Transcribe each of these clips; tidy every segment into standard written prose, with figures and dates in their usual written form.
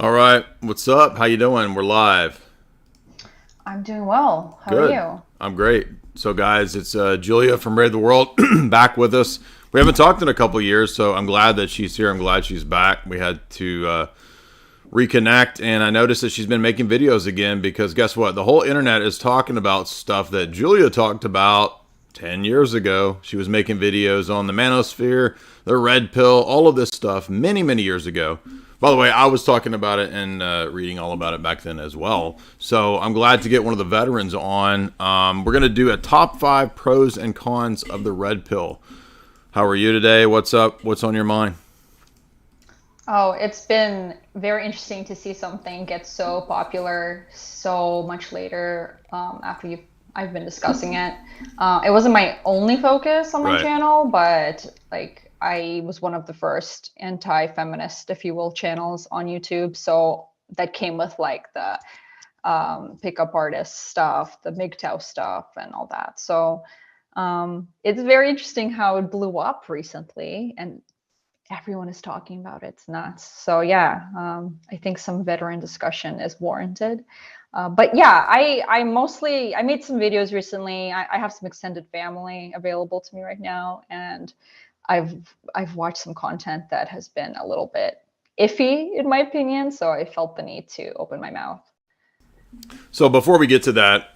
All right, what's up? How you doing? We're live. I'm doing well. How are Good. you? I'm great. So, guys, it's Julia from Raid the World back with us. We haven't talked in a couple of years, so I'm glad that she's here. I'm glad she's back. We had to reconnect, and I noticed that she's been making videos again because guess what? The whole internet is talking about stuff that Julia talked about 10 years ago. She was making videos on the manosphere, the red pill, all of this stuff many, many years ago. By the way, I was talking about it and reading all about it back then as well. So I'm glad to get one of the veterans on. We're going to do a top 5 pros and cons of the red pill. How are you today? What's up? What's on your mind? Oh, it's been very interesting to see something get so popular so much later after I've been discussing it. It wasn't my only focus on my Right. channel, but like I was one of the first anti-feminist, if you will, channels on YouTube. So that came with like the pickup artist stuff, the MGTOW stuff, and all that. So it's very interesting how it blew up recently, and everyone is talking about it. It's nuts. So yeah, I think some veteran discussion is warranted. But yeah, I made some videos recently. I have some extended family available to me right now, and I've I've watched some content that has been a little bit iffy in my opinion. So I felt the need to open my mouth. So before we get to that,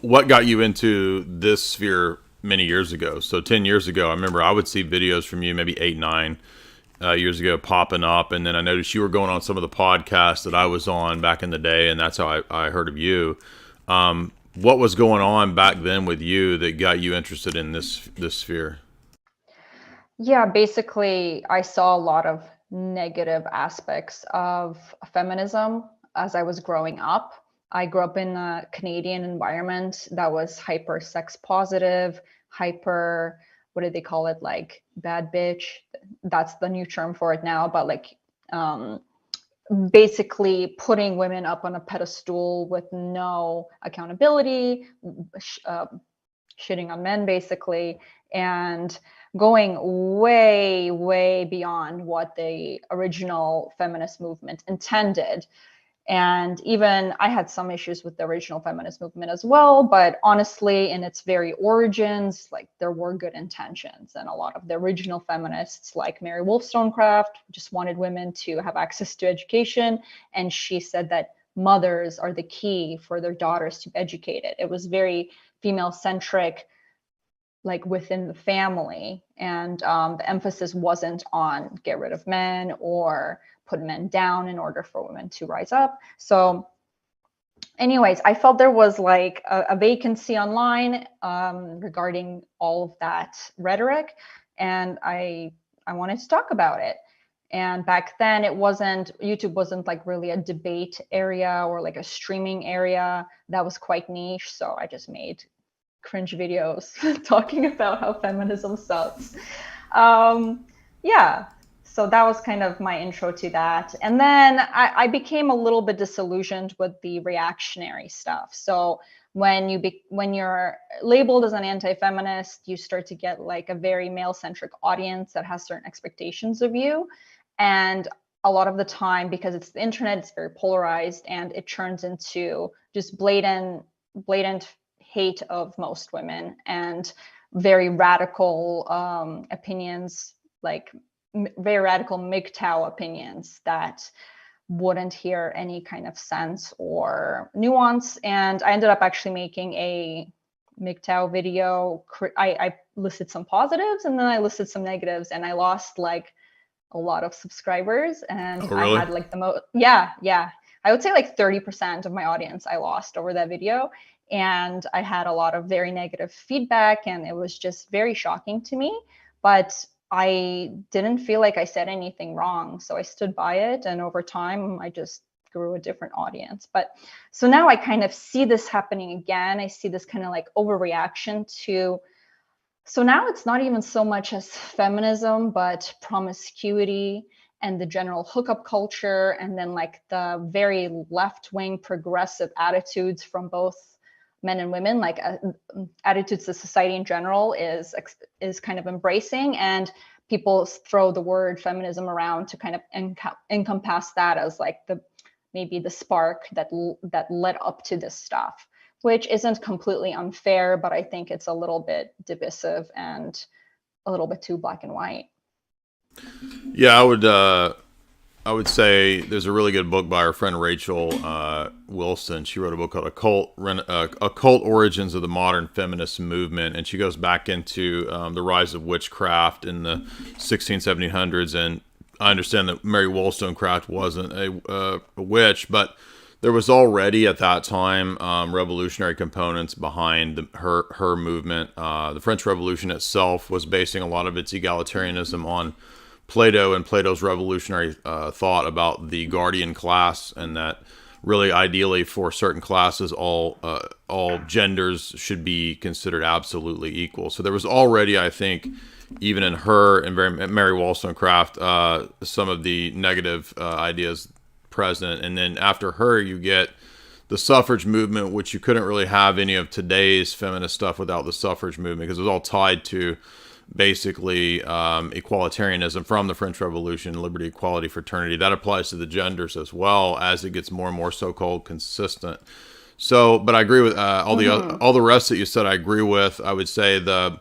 what got you into this sphere many years ago? So 10 years ago, I remember I would see videos from you maybe 8, 9 years ago popping up. And then I noticed you were going on some of the podcasts that I was on back in the day. And that's how I heard of you. What was going on back then with you that got you interested in this sphere? Yeah, basically, I saw a lot of negative aspects of feminism as I was growing up. I grew up in a Canadian environment that was hyper sex positive, hyper, what do they call it? Like bad bitch. That's the new term for it now, but like um, basically putting women up on a pedestal with no accountability, uh, shitting on men basically, and going way, way beyond what the original feminist movement intended. And even I had some issues with the original feminist movement as well, but honestly, in its very origins, like there were good intentions. And a lot of the original feminists, like Mary Wollstonecraft, just wanted women to have access to education. And she said that mothers are the key for their daughters to be educated. It was very female centric, like within the family. And the emphasis wasn't on get rid of men or put men down in order for women to rise up. So anyways, I felt there was like a vacancy online regarding all of that rhetoric, and I wanted to talk about it. And back then, YouTube wasn't like really a debate area or like a streaming area. That was quite niche. So I just made cringe videos talking about how feminism sucks. Um, yeah, so that was kind of my intro to that. And then I became a little bit disillusioned with the reactionary stuff. So when you're labeled as an anti-feminist, you start to get like a very male-centric audience that has certain expectations of you. And a lot of the time, because it's the internet, it's very polarized and it turns into just blatant hate of most women and very radical opinions, like very radical MGTOW opinions that wouldn't hear any kind of sense or nuance. And I ended up actually making a MGTOW video. I listed some positives and then I listed some negatives, and I lost like a lot of subscribers. Oh, And I really? had like the most, yeah. I would say like 30% of my audience I lost over that video. And I had a lot of very negative feedback, and it was just very shocking to me. But I didn't feel like I said anything wrong. So I stood by it. And over time, I just grew a different audience. But so now I kind of see this happening again. I see this kind of like overreaction to, so now it's not even so much as feminism, but promiscuity and the general hookup culture, and then like the very left-wing progressive attitudes from both men and women, like attitudes that society in general is kind of embracing, and people throw the word feminism around to kind of encompass that as like maybe the spark that led up to this stuff, which isn't completely unfair, but I think it's a little bit divisive and a little bit too black and white. Yeah, I would say there's a really good book by our friend Rachel Wilson. She wrote a book called Occult Origins of the Modern Feminist Movement, and she goes back into the rise of witchcraft in the 1700s. And I understand that Mary Wollstonecraft wasn't a witch, but there was already at that time revolutionary components behind her movement. The French Revolution itself was basing a lot of its egalitarianism on Plato and Plato's revolutionary thought about the guardian class, and that really ideally for certain classes all genders should be considered absolutely equal. So there was already, I think, even in her and Mary Wollstonecraft, some of the negative ideas present. And then after her, you get the suffrage movement, which you couldn't really have any of today's feminist stuff without the suffrage movement, because it was all tied to basically equalitarianism from the French Revolution, liberty, equality, fraternity. That applies to the genders as well as it gets more and more so-called consistent. So, but I agree with all the rest that you said. I agree with. I would say you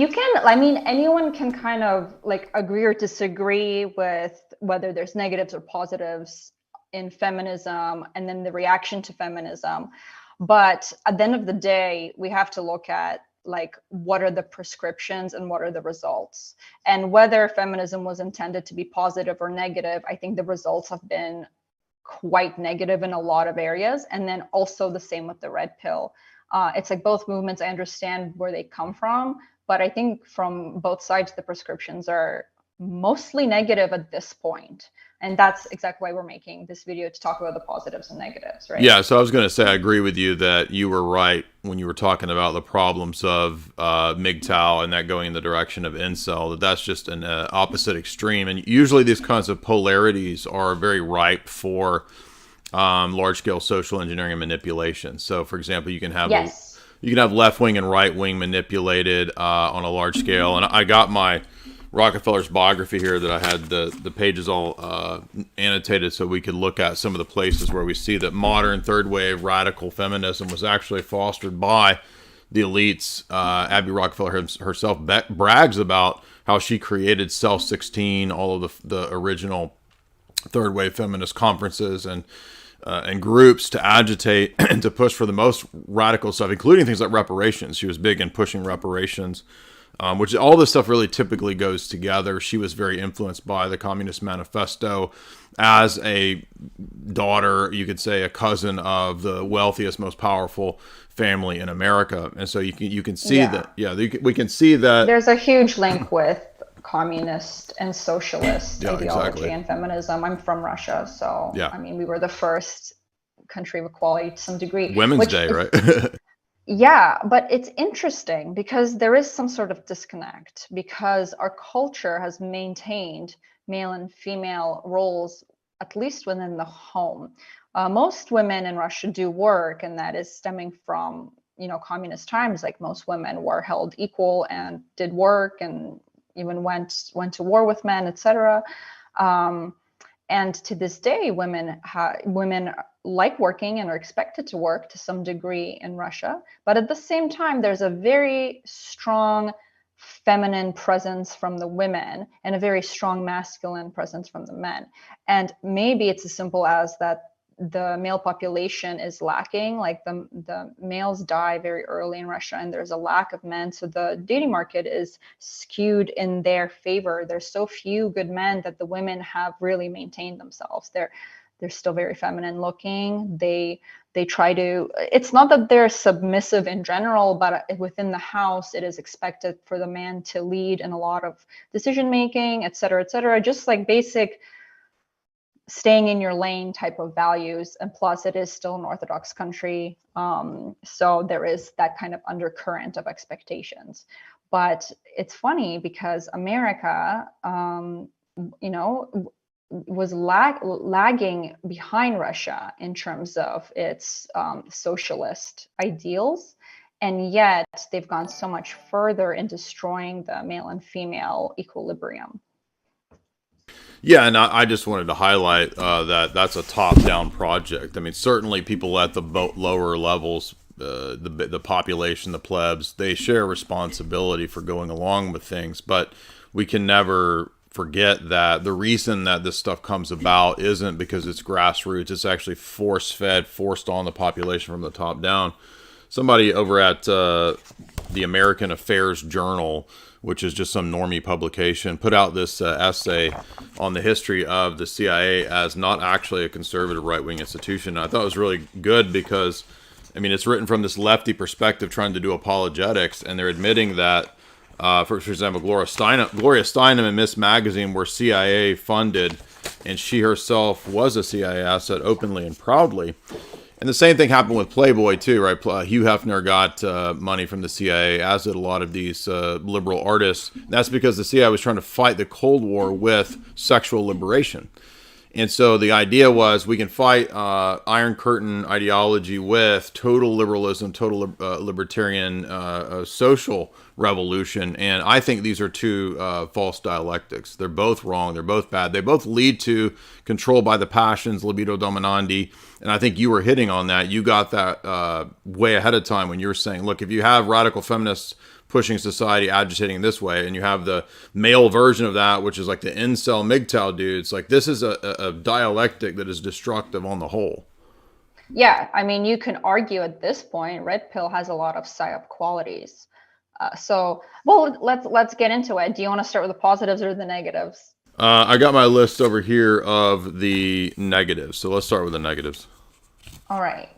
can, I mean, anyone can kind of like agree or disagree with whether there's negatives or positives in feminism and then the reaction to feminism. But at the end of the day, we have to look at like what are the prescriptions and what are the results, and whether feminism was intended to be positive or negative. I think the results have been quite negative in a lot of areas. And then also the same with the red pill. It's like both movements, I understand where they come from, but I think from both sides, the prescriptions are mostly negative at this point. And that's exactly why we're making this video, to talk about the positives and negatives, right? Yeah, so I was going to say, I agree with you that you were right when you were talking about the problems of MGTOW and that going in the direction of incel, that's just an opposite extreme. And usually these kinds of polarities are very ripe for large-scale social engineering and manipulation. So, for example, you can have left-wing and right-wing manipulated on a large scale. And I got my Rockefeller's biography here that I had the pages all annotated so we could look at some of the places where we see that modern third wave radical feminism was actually fostered by the elites. Abby Rockefeller herself brags about how she created Cell 16, all of the original third wave feminist conferences and groups to agitate and to push for the most radical stuff, including things like reparations. She was big in pushing reparations. Which all this stuff really typically goes together. She was very influenced by the Communist Manifesto as a daughter, you could say a cousin of the wealthiest, most powerful family in America. And so you can see that, we can see that there's a huge link with communist and socialist ideology and feminism. I'm from Russia, so I mean, we were the first country of equality to some degree. Women's Day, right? Yeah, but it's interesting because there is some sort of disconnect, because our culture has maintained male and female roles, at least within the home. Most women in Russia do work, and that is stemming from, communist times. Like, most women were held equal and did work and even went to war with men, etc. And to this day, women like working and are expected to work to some degree in Russia. But at the same time, there's a very strong feminine presence from the women and a very strong masculine presence from the men. And maybe it's as simple as that the male population is lacking. Like, the males die very early in Russia, and there's a lack of men. So the dating market is skewed in their favor. There's so few good men that the women have really maintained themselves. They're still very feminine looking. They try to, it's not that they're submissive in general, but within the house, it is expected for the man to lead in a lot of decision making, et cetera, just like basic staying in your lane type of values. And plus, it is still an Orthodox country. So there is that kind of undercurrent of expectations. But it's funny because America, was lagging behind Russia in terms of its socialist ideals. And yet they've gone so much further in destroying the male and female equilibrium. Yeah, and I just wanted to highlight that that's a top-down project. I mean, certainly people at the lower levels, the population, the plebs, they share responsibility for going along with things, but we can never forget that the reason that this stuff comes about isn't because it's grassroots. It's actually force-fed, forced on the population from the top down. Somebody over at the American Affairs Journal, which is just some normie publication, put out this essay on the history of the CIA as not actually a conservative right-wing institution. And I thought it was really good because, I mean, it's written from this lefty perspective trying to do apologetics, and they're admitting that, for example, Gloria Steinem and Miss Magazine were CIA funded, and she herself was a CIA asset openly and proudly. And the same thing happened with Playboy too, right? Hugh Hefner got money from the CIA, as did a lot of these liberal artists. That's because the CIA was trying to fight the Cold War with sexual liberation. And so the idea was we can fight Iron Curtain ideology with total liberalism, total libertarian social revolution. And I think these are two false dialectics. They're both wrong. They're both bad. They both lead to control by the passions, libido dominandi. And I think you were hitting on that. You got that way ahead of time when you were saying, look, if you have radical feminists pushing society, agitating this way, and you have the male version of that, which is like the incel MGTOW dudes, like this is a dialectic that is destructive on the whole. Yeah, I mean, you can argue at this point, red pill has a lot of psyop qualities. Well, let's get into it. Do you want to start with the positives or the negatives? I got my list over here of the negatives, so let's start with the negatives. All right.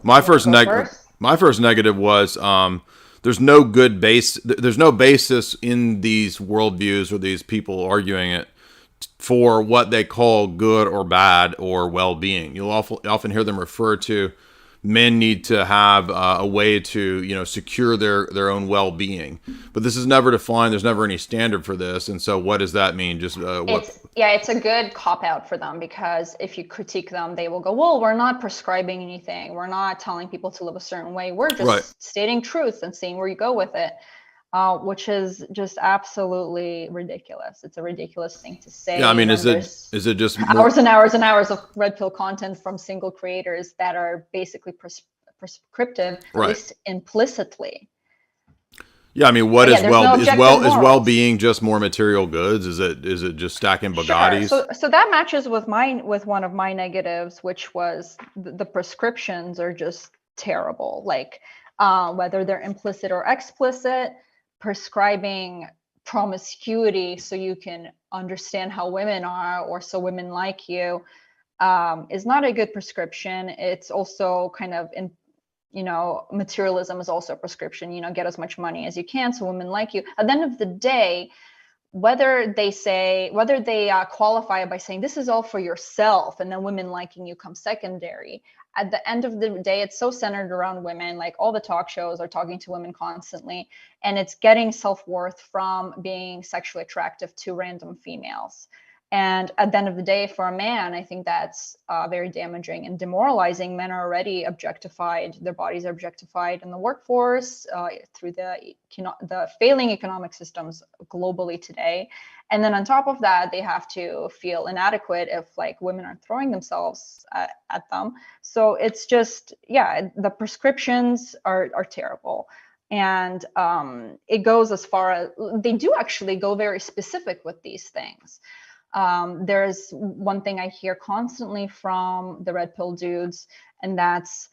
My first negative was there's no good base. There's no basis in these worldviews or these people arguing it for what they call good or bad or well-being. You'll often hear them refer to men need to have a way to secure their own well-being, but this is never defined. There's never any standard for this, and so what does that mean? Just what? It's a good cop-out for them, because if you critique them, they will go, well, we're not prescribing anything, we're not telling people to live a certain way, we're just stating truth and seeing where you go with it, which is just absolutely ridiculous. It's a ridiculous thing to say. Yeah, I mean, is it just hours and hours and hours of red pill content from single creators that are basically prescriptive, at least implicitly? Yeah, I mean, what is well-being just more material goods? Is it just stacking Bugattis? Sure. So that matches with one of my negatives, which was the prescriptions are just terrible. Like whether they're implicit or explicit, prescribing promiscuity so you can understand how women are, or so women like you, is not a good prescription. It's also kind of materialism is also a prescription, get as much money as you can so women like you. At the end of the day, whether they qualify it by saying this is all for yourself and then women liking you come secondary, at the end of the day, it's so centered around women. Like all the talk shows are talking to women constantly, and it's getting self-worth from being sexually attractive to random females. And at the end of the day, for a man, I think that's very damaging and demoralizing. Men are already objectified. Their bodies are objectified in the workforce through the failing economic systems globally today. And then on top of that, they have to feel inadequate if like women are throwing themselves at them. So it's just, the prescriptions are terrible. And it goes as far as, they do actually go very specific with these things. There's one thing I hear constantly from the red pill dudes, and that's,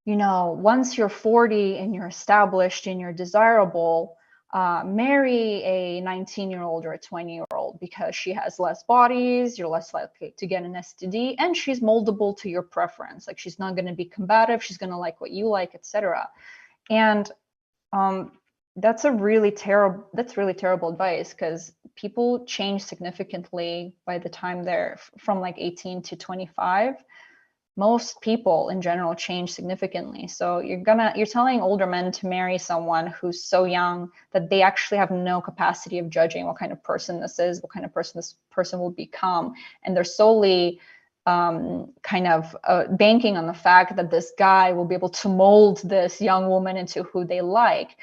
once you're 40 and you're established and you're desirable, marry a 19-year-old or a 20-year-old because she has less bodies, you're less likely to get an STD, and she's moldable to your preference. Like she's not going to be combative, she's going to like what you like, etc. And that's really terrible advice, because people change significantly by the time they're from like 18 to 25. Most people in general change significantly. So you're telling older men to marry someone who's so young that they actually have no capacity of judging what kind of person this is, what kind of person this person will become. And they're solely banking on the fact that this guy will be able to mold this young woman into who they like,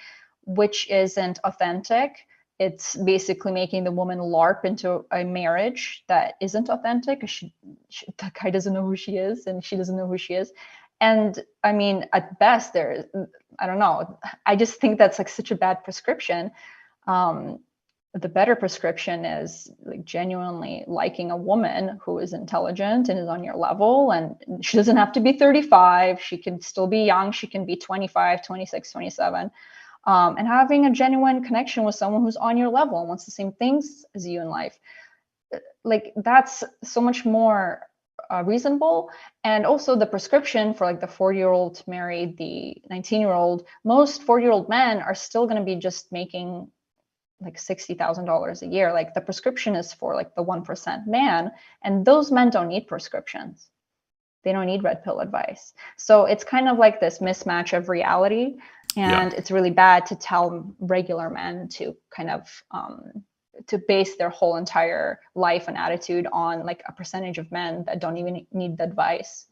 which isn't authentic. It's basically making the woman LARP into a marriage that isn't authentic. The guy doesn't know who she is, and she doesn't know who she is. And I mean, at best, I don't know. I just think that's like such a bad prescription. The better prescription is like genuinely liking a woman who is intelligent and is on your level. And she doesn't have to be 35. She can still be young. She can be 25, 26, 27. And having a genuine connection with someone who's on your level and wants the same things as you in life. Like that's so much more reasonable. And also the prescription for like the 40-year-old to marry the 19-year-old, most 40-year-old men are still going to be just making like $60,000 a year. Like the prescription is for like the 1% man, and those men don't need prescriptions. They don't need red pill advice. So it's kind of like this mismatch of reality. And it's really bad to tell regular men to kind of to base their whole entire life and attitude on like a percentage of men that don't even need the advice.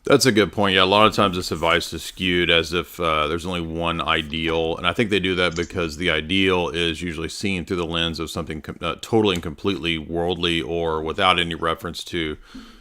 That's a good point. Yeah, a lot of times this advice is skewed as if there's only one ideal. And I think they do that because the ideal is usually seen through the lens of something totally and completely worldly or without any reference to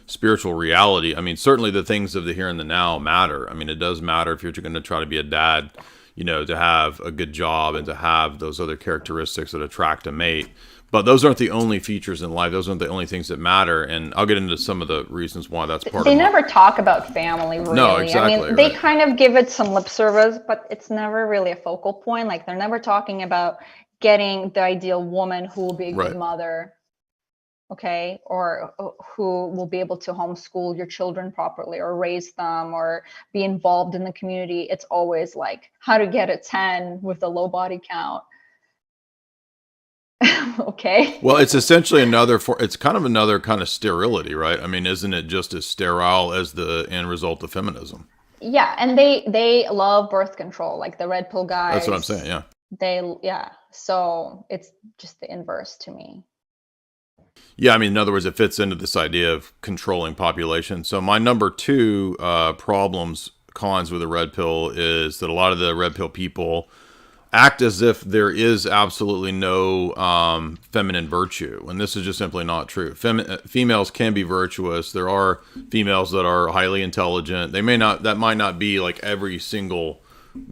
spiritual reality. I mean, certainly the things of the here and the now matter. I mean, it does matter if you're going to try to be a dad, you know, to have a good job and to have those other characteristics that attract a mate. But those aren't the only features in life. Those aren't the only things that matter. And I'll get into some of the reasons why that's part of it. They never talk about family, really. No, exactly. I mean, they kind of give it some lip service, but it's never really a focal point. Like, they're never talking about getting the ideal woman who will be a good mother, okay? Or who will be able to homeschool your children properly or raise them or be involved in the community. It's always like how to get a 10 with a low body count. Okay. Well, it's essentially it's kind of another kind of sterility, right? I mean, isn't it just as sterile as the end result of feminism? Yeah, and they love birth control, like the red pill guys. That's what I'm saying, yeah. So it's just the inverse to me. Yeah, I mean, in other words, it fits into this idea of controlling population. So my number two cons with the red pill is that a lot of the red pill people act as if there is absolutely no feminine virtue, and this is just simply not true. Females can be virtuous. There are females that are highly intelligent. That might not be like every single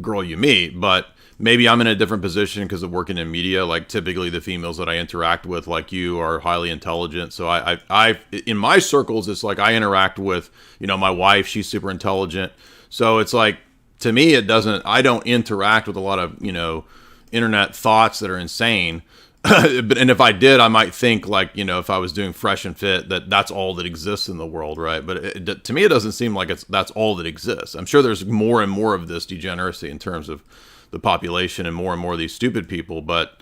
girl you meet, but maybe I'm in a different position because of working in media. Like typically the females that I interact with, like you, are highly intelligent. So I in my circles, it's like I interact with, you know, my wife. She's super intelligent. So it's like, to me, I don't interact with a lot of, you know, internet thoughts that are insane. And if I did, I might think like, you know, if I was doing Fresh and Fit, that's all that exists in the world, right? But to me, it doesn't seem like that's all that exists. I'm sure there's more and more of this degeneracy in terms of the population and more of these stupid people, but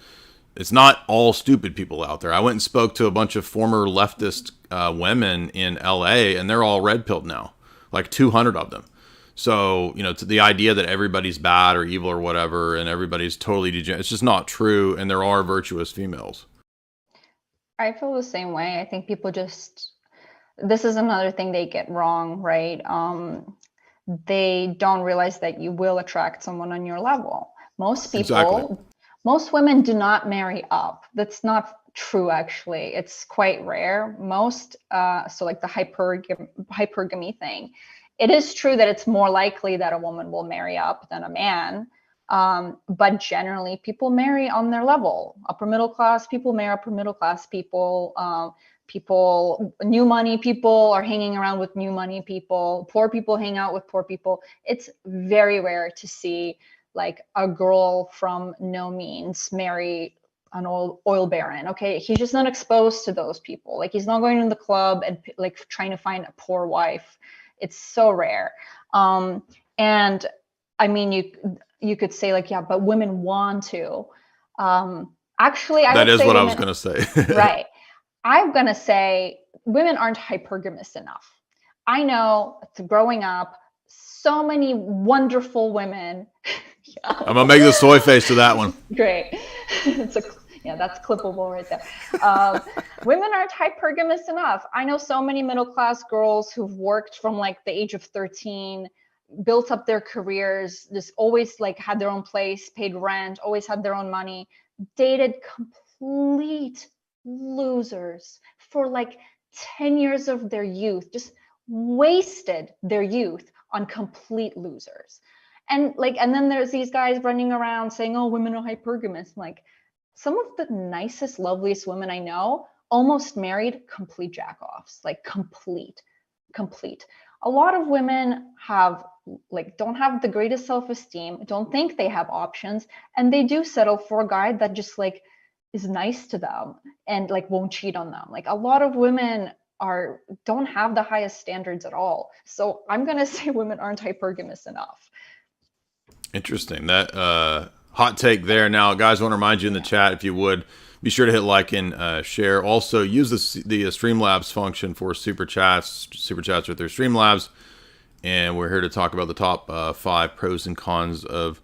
it's not all stupid people out there. I went and spoke to a bunch of former leftist women in LA, and they're all red pilled now, like 200 of them. So, you know, to the idea that everybody's bad or evil or whatever, and everybody's totally degenerate, it's just not true. And there are virtuous females. I feel the same way. I think people this is another thing they get wrong, right? They don't realize that you will attract someone on your level. Most women do not marry up. That's not true, actually. It's quite rare. So like the hypergamy thing. It is true that it's more likely that a woman will marry up than a man. But generally, people marry on their level. Upper middle class people marry upper middle class people. New money people are hanging around with new money people. Poor people hang out with poor people. It's very rare to see like a girl from no means marry an oil baron. Okay, he's just not exposed to those people. Like, he's not going to the club and like trying to find a poor wife. It's so rare. And I mean, you could say like, yeah, but women want to. Actually, that is what I was going to say. Right. I'm going to say women aren't hypergamous enough. I know growing up, so many wonderful women. Yeah. I'm going to make the soy face to that one. Great. That's clippable right there. Women aren't hypergamous enough. I know so many middle-class girls who've worked from like the age of 13, built up their careers, just always like had their own place, paid rent, always had their own money, dated complete losers for like 10 years of their youth, just wasted their youth on complete losers. And then there's these guys running around saying, oh, women are hypergamous. Like, some of the nicest, loveliest women I know almost married complete jack-offs, like complete. A lot of women don't have the greatest self-esteem, don't think they have options, and they do settle for a guy that just like is nice to them and like won't cheat on them. Like, a lot of women don't have the highest standards at all. So I'm gonna say women aren't hypergamous enough. Interesting. That hot take there. Now, guys, I want to remind you in the chat, if you would, be sure to hit like and share. Also, use the Streamlabs function for super chats. Super chats are through Streamlabs, and we're here to talk about the top 5 pros and cons of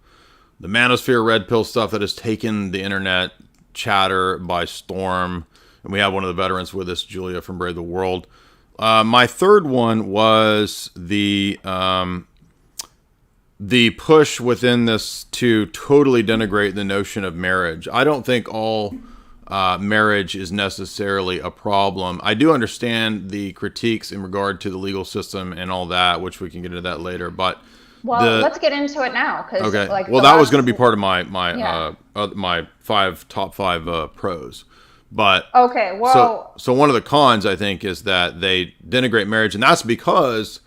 the manosphere red pill stuff that has taken the internet chatter by storm. And we have one of the veterans with us, Julia from Brave the World. My third one was the push within this to totally denigrate the notion of marriage. I don't think all marriage is necessarily a problem. I do understand the critiques in regard to the legal system and all that, which we can get into that later. But let's get into it now. Okay. Well, that was going to be part of my top five pros. But okay. Well, so one of the cons, I think, is that they denigrate marriage, and that's because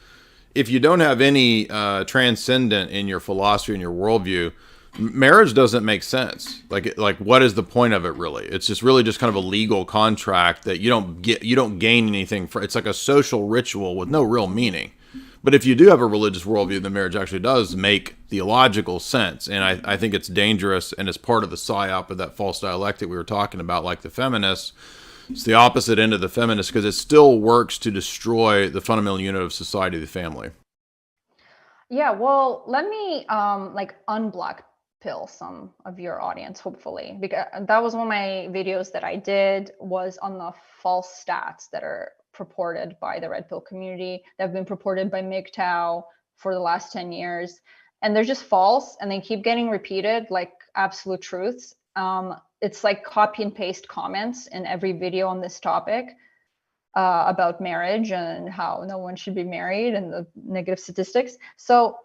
if you don't have any transcendent in your philosophy and your worldview, marriage doesn't make sense. Like what is the point of it really? It's just really just kind of a legal contract that you don't gain anything for. It's like a social ritual with no real meaning. But if you do have a religious worldview, then marriage actually does make theological sense. And I think it's dangerous, and it's part of the psyop of that false dialectic we were talking about, like the feminists. It's the opposite end of the feminists, because it still works to destroy the fundamental unit of society, the family. Yeah, well, let me unblack pill some of your audience, hopefully, because that was one of my videos that I did was on the false stats that are purported by the red pill community, that have been purported by MGTOW for the last 10 years. And they're just false, and they keep getting repeated like absolute truths. It's like copy and paste comments in every video on this topic about marriage and how no one should be married and the negative statistics. So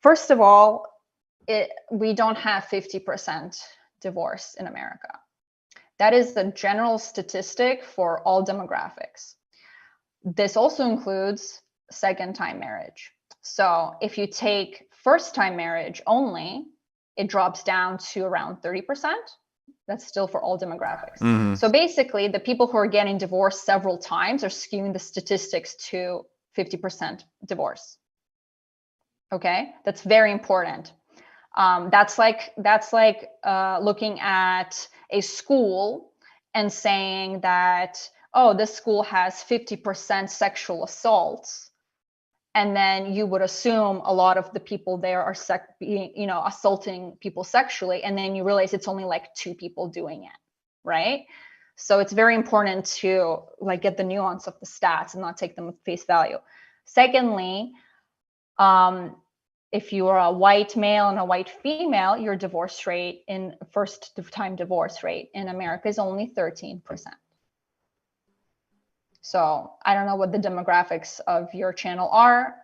first of all, we don't have 50% divorce in America. That is the general statistic for all demographics. This also includes second-time marriage. So if you take first-time marriage only, it drops down to around 30%. That's still for all demographics. Mm-hmm. So basically, the people who are getting divorced several times are skewing the statistics to 50% divorce. Okay, that's very important. That's like looking at a school and saying that, oh, this school has 50% sexual assaults, and then you would assume a lot of the people there are assaulting people sexually, and then you realize it's only like 2 people doing it, right? So it's very important to get the nuance of the stats and not take them at face value. Secondly, if you are a white male and a white female, your divorce rate first-time divorce rate in America is only 13%. So I don't know what the demographics of your channel are,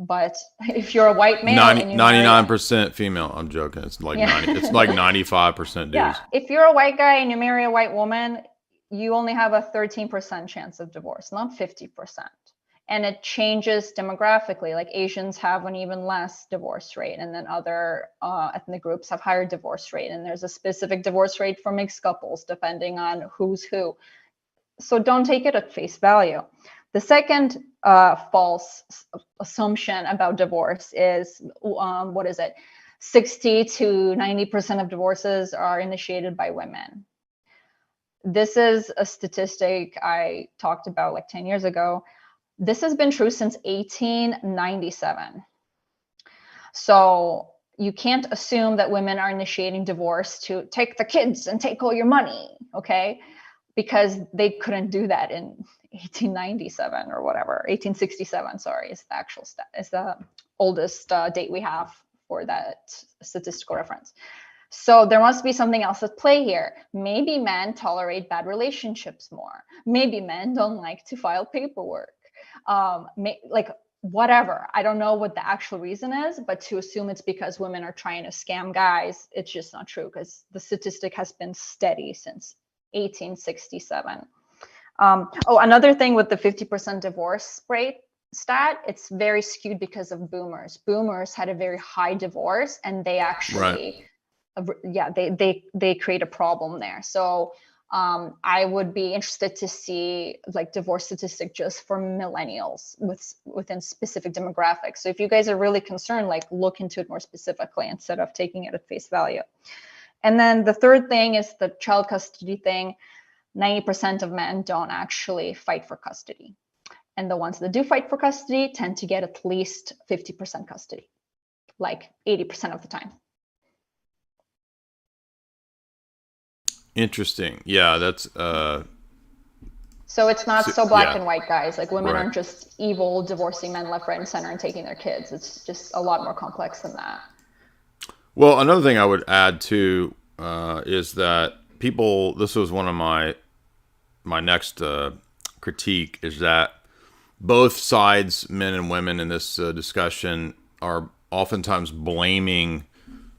but if you're a white male, 99% female. I'm joking. It's like 95% dudes. Yeah. If you're a white guy and you marry a white woman, you only have a 13% chance of divorce, not 50%. And it changes demographically. Like Asians have an even less divorce rate, and then other ethnic groups have higher divorce rate. And there's a specific divorce rate for mixed couples, depending on who's who. So don't take it at face value. The second false assumption about divorce is, 60 to 90% of divorces are initiated by women. This is a statistic I talked about like 10 years ago. This has been true since 1897. So you can't assume that women are initiating divorce to take the kids and take all your money, okay? Because they couldn't do that in 1897 or whatever. 1867, sorry, is the actual oldest date we have for that statistical reference. So there must be something else at play here. Maybe men tolerate bad relationships more. Maybe men don't like to file paperwork. Like whatever. I don't know what the actual reason is, but to assume it's because women are trying to scam guys, it's just not true, because the statistic has been steady since 1867. Another thing with the 50% divorce rate stat, it's very skewed because of boomers. Boomers had a very high divorce, and they actually, they create a problem there. So I would be interested to see like divorce statistic just for millennials within specific demographics. So if you guys are really concerned, like look into it more specifically instead of taking it at face value. And then the third thing is the child custody thing. 90% of men don't actually fight for custody. And the ones that do fight for custody tend to get at least 50% custody, like 80% of the time. Interesting. Yeah, that's so it's not so black and white, guys. Like women aren't just evil divorcing men left, right, and center and taking their kids. It's just a lot more complex than that. Well, another thing I would add too is that people, this was one of my next critique, is that both sides, men and women in this discussion, are oftentimes blaming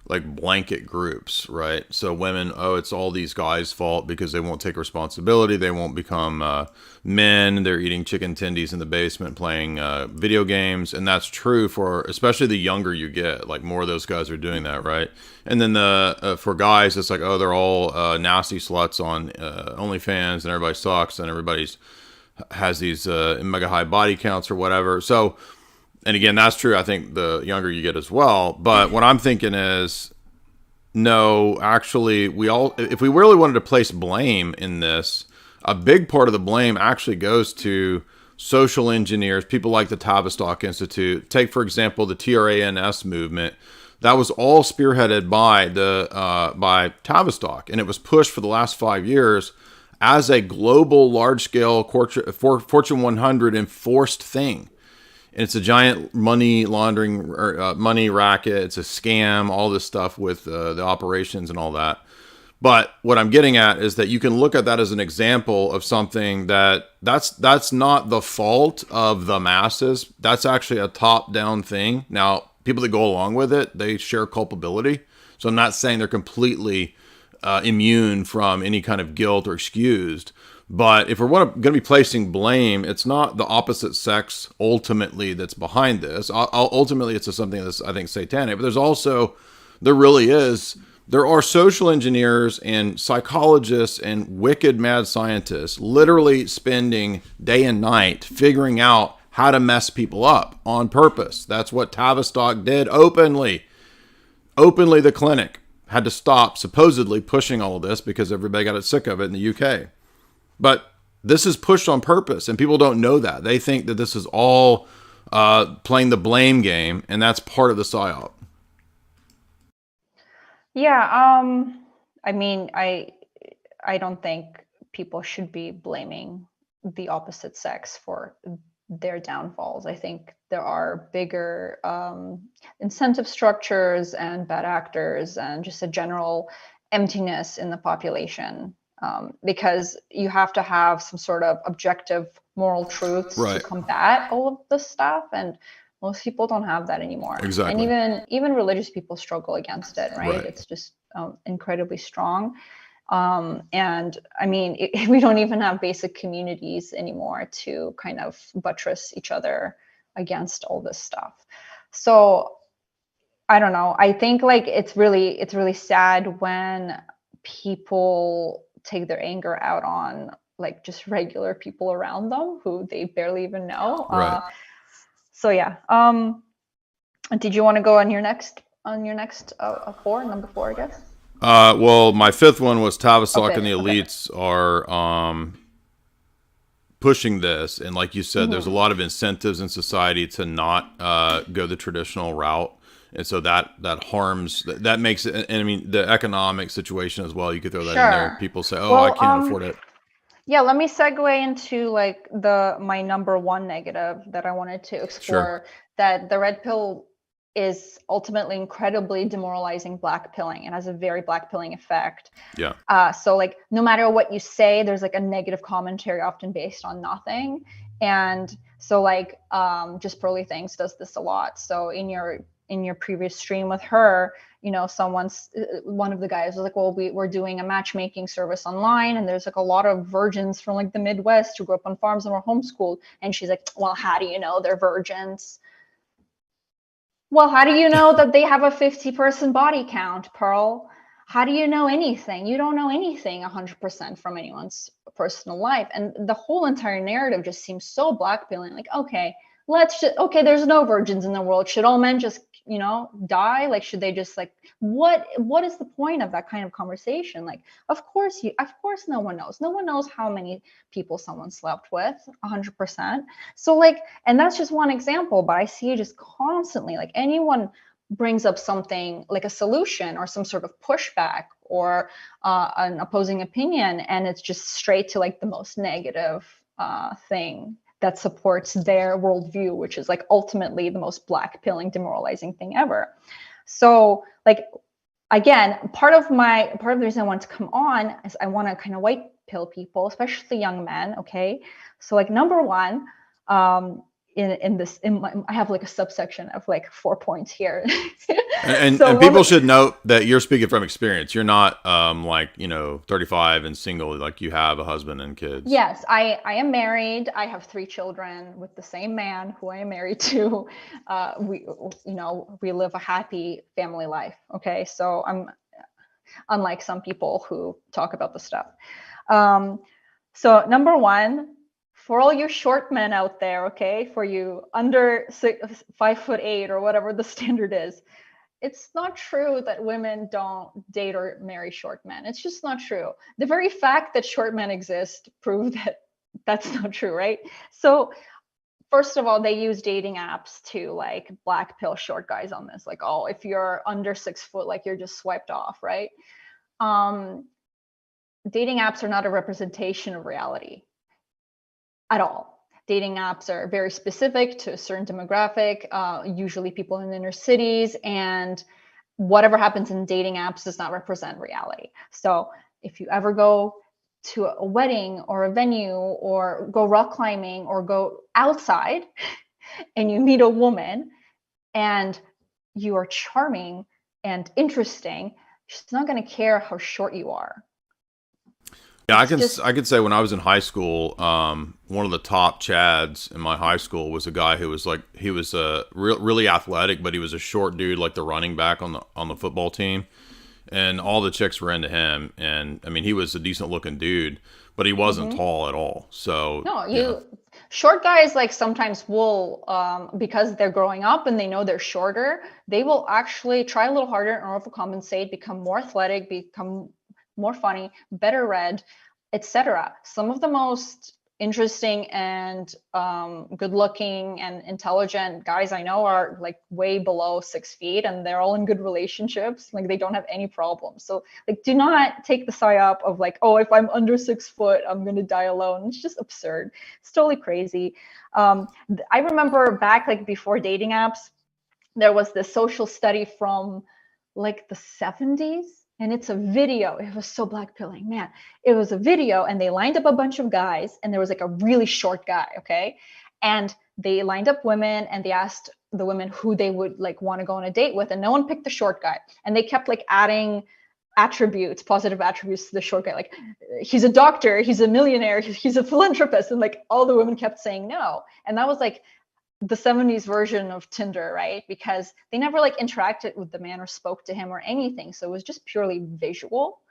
like blanket groups, right? So women, oh, it's all these guys' fault because they won't take responsibility. They won't become men. They're eating chicken tendies in the basement playing video games. And that's true for especially the younger you get. Like more of those guys are doing that, right? And then for guys, it's like, oh, they're all nasty sluts on OnlyFans, and everybody sucks, and everybody's has these mega high body counts or whatever. So, and again, that's true, I think, the younger you get as well. But what I'm thinking is, no, actually, if we really wanted to place blame in this, a big part of the blame actually goes to social engineers, people like the Tavistock Institute. Take, for example, the TRANS movement. That was all spearheaded by Tavistock, and it was pushed for the last 5 years as a global, large-scale Fortune 100 enforced thing. And it's a giant money laundering, money racket. It's a scam, all this stuff with the operations and all that. But what I'm getting at is that you can look at that as an example of something that's not the fault of the masses. That's actually a top-down thing. Now, people that go along with it, they share culpability. So I'm not saying they're completely immune from any kind of guilt or excused. But if we're going to be placing blame, it's not the opposite sex ultimately that's behind this. Ultimately, it's something that's, I think, satanic. But there are social engineers and psychologists and wicked mad scientists literally spending day and night figuring out how to mess people up on purpose. That's what Tavistock did openly. Openly, the clinic had to stop supposedly pushing all of this because everybody got sick of it in the UK. But this is pushed on purpose, and people don't know that. They think that this is all playing the blame game, and that's part of the psyop. Yeah, I mean, I don't think people should be blaming the opposite sex for their downfalls. I think there are bigger incentive structures and bad actors and just a general emptiness in the population. Because you have to have some sort of objective moral truths to combat all of this stuff, and most people don't have that anymore. Exactly. And even religious people struggle against it, right? It's just incredibly strong. And I mean, we don't even have basic communities anymore to kind of buttress each other against all this stuff. So I don't know. I think like it's really sad when people take their anger out on like just regular people around them who they barely even know. So yeah. Did you want to go on your next number four, I guess? Well, my fifth one was Tavistock and the elites are pushing this, and like you said, there's a lot of incentives in society to not go the traditional route. And so that harms, that makes it, and I mean, the economic situation as well, you could throw that in there. People say, oh, I can't afford it. Yeah, let me segue into like my number one negative that I wanted to Sure. explore, that the red pill is ultimately incredibly demoralizing black pilling and has a very black pilling effect. Yeah. So like no matter what you say, there's like a negative commentary often based on nothing. And so like just Pearly Things does this a lot. So in your previous stream with her, you know, one of the guys was like, well, we're doing a matchmaking service online, and there's like a lot of virgins from like the Midwest who grew up on farms and were homeschooled. And she's like, well, how do you know they're virgins? Well, how do you know that they have a 50-person body count, Pearl? How do you know anything? You don't know anything 100% from anyone's personal life. And the whole entire narrative just seems so blackpilling. Like, okay, okay, there's no virgins in the world. Should all men just, you know, die? Like, should they just like, what is the point of that kind of conversation? Like, of course no one knows. No one knows how many people someone slept with 100%. So like, and that's just one example, but I see it just constantly, like anyone brings up something like a solution or some sort of pushback or an opposing opinion, and it's just straight to like the most negative thing that supports their worldview, which is like ultimately the most black pilling, demoralizing thing ever. So like, again, part of the reason I want to come on is I want to kind of white pill people, especially young men. Okay, so like number one, I have like a subsection of like 4 points here. And people should note that you're speaking from experience. You're not like, you know, 35 and single, like you have a husband and kids. Yes, I am married. I have 3 children with the same man who I am married to. We live a happy family life. Okay, so I'm unlike some people who talk about the stuff. So number one, for all you short men out there, okay, for you under 5'8" or whatever the standard is, it's not true that women don't date or marry short men. It's just not true. The very fact that short men exist prove that that's not true, right? So first of all, they use dating apps to like black pill short guys on this. Like, oh, if you're under 6 foot, like you're just swiped off, right? Dating apps are not a representation of reality at all. Dating apps are very specific to a certain demographic, usually people in inner cities, and whatever happens in dating apps does not represent reality. So if you ever go to a wedding or a venue or go rock climbing or go outside and you meet a woman and you are charming and interesting, she's not going to care how short you are. Yeah, I could say when I was in high school, one of the top chads in my high school was a guy who was like, he was really athletic, but he was a short dude, like the running back on the football team, and all the chicks were into him. And I mean, he was a decent looking dude, but he wasn't tall at all. So no, short guys like sometimes will, because they're growing up and they know they're shorter, they will actually try a little harder and overcompensate, become more athletic, become more funny, better read, etc. Some of the most interesting and good looking and intelligent guys I know are like way below 6 feet, and they're all in good relationships. Like they don't have any problems. So like, do not take the psyop of like, oh, if I'm under 6 foot, I'm going to die alone. It's just absurd. It's totally crazy. I remember back like before dating apps, there was this social study from like the 70s. And it's a video. It was so blackpilling, man. It was a video, and they lined up a bunch of guys, and there was like a really short guy, okay? And they lined up women, and they asked the women who they would like want to go on a date with, and no one picked the short guy. And they kept like adding attributes, positive attributes to the short guy, like he's a doctor, he's a millionaire, he's a philanthropist, and like all the women kept saying no. And that was like the 70s version of Tinder, right? Because they never like interacted with the man or spoke to him or anything. So it was just purely visual.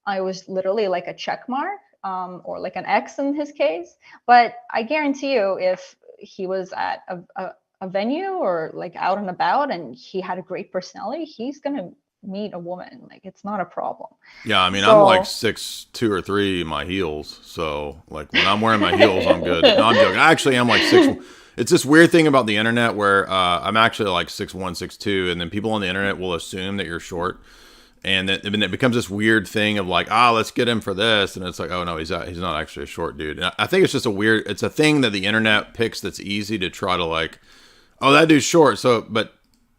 I was literally like a check mark, or like an X in his case. But I guarantee you, if he was at a venue or like out and about and he had a great personality, he's going to meet a woman. Like it's not a problem. Yeah, I mean, I'm like 6'2" or 3" in my heels. So like when I'm wearing my heels, I'm good. No, I'm joking. Actually, I'm like 6'1". It's this weird thing about the internet where I'm actually like 6'1", 6'2", and then people on the internet will assume that you're short. And then it becomes this weird thing of like, let's get him for this, and it's like, oh no, he's not actually a short dude. And I think it's just it's a thing that the internet picks that's easy to try to like, oh, that dude's short. So, but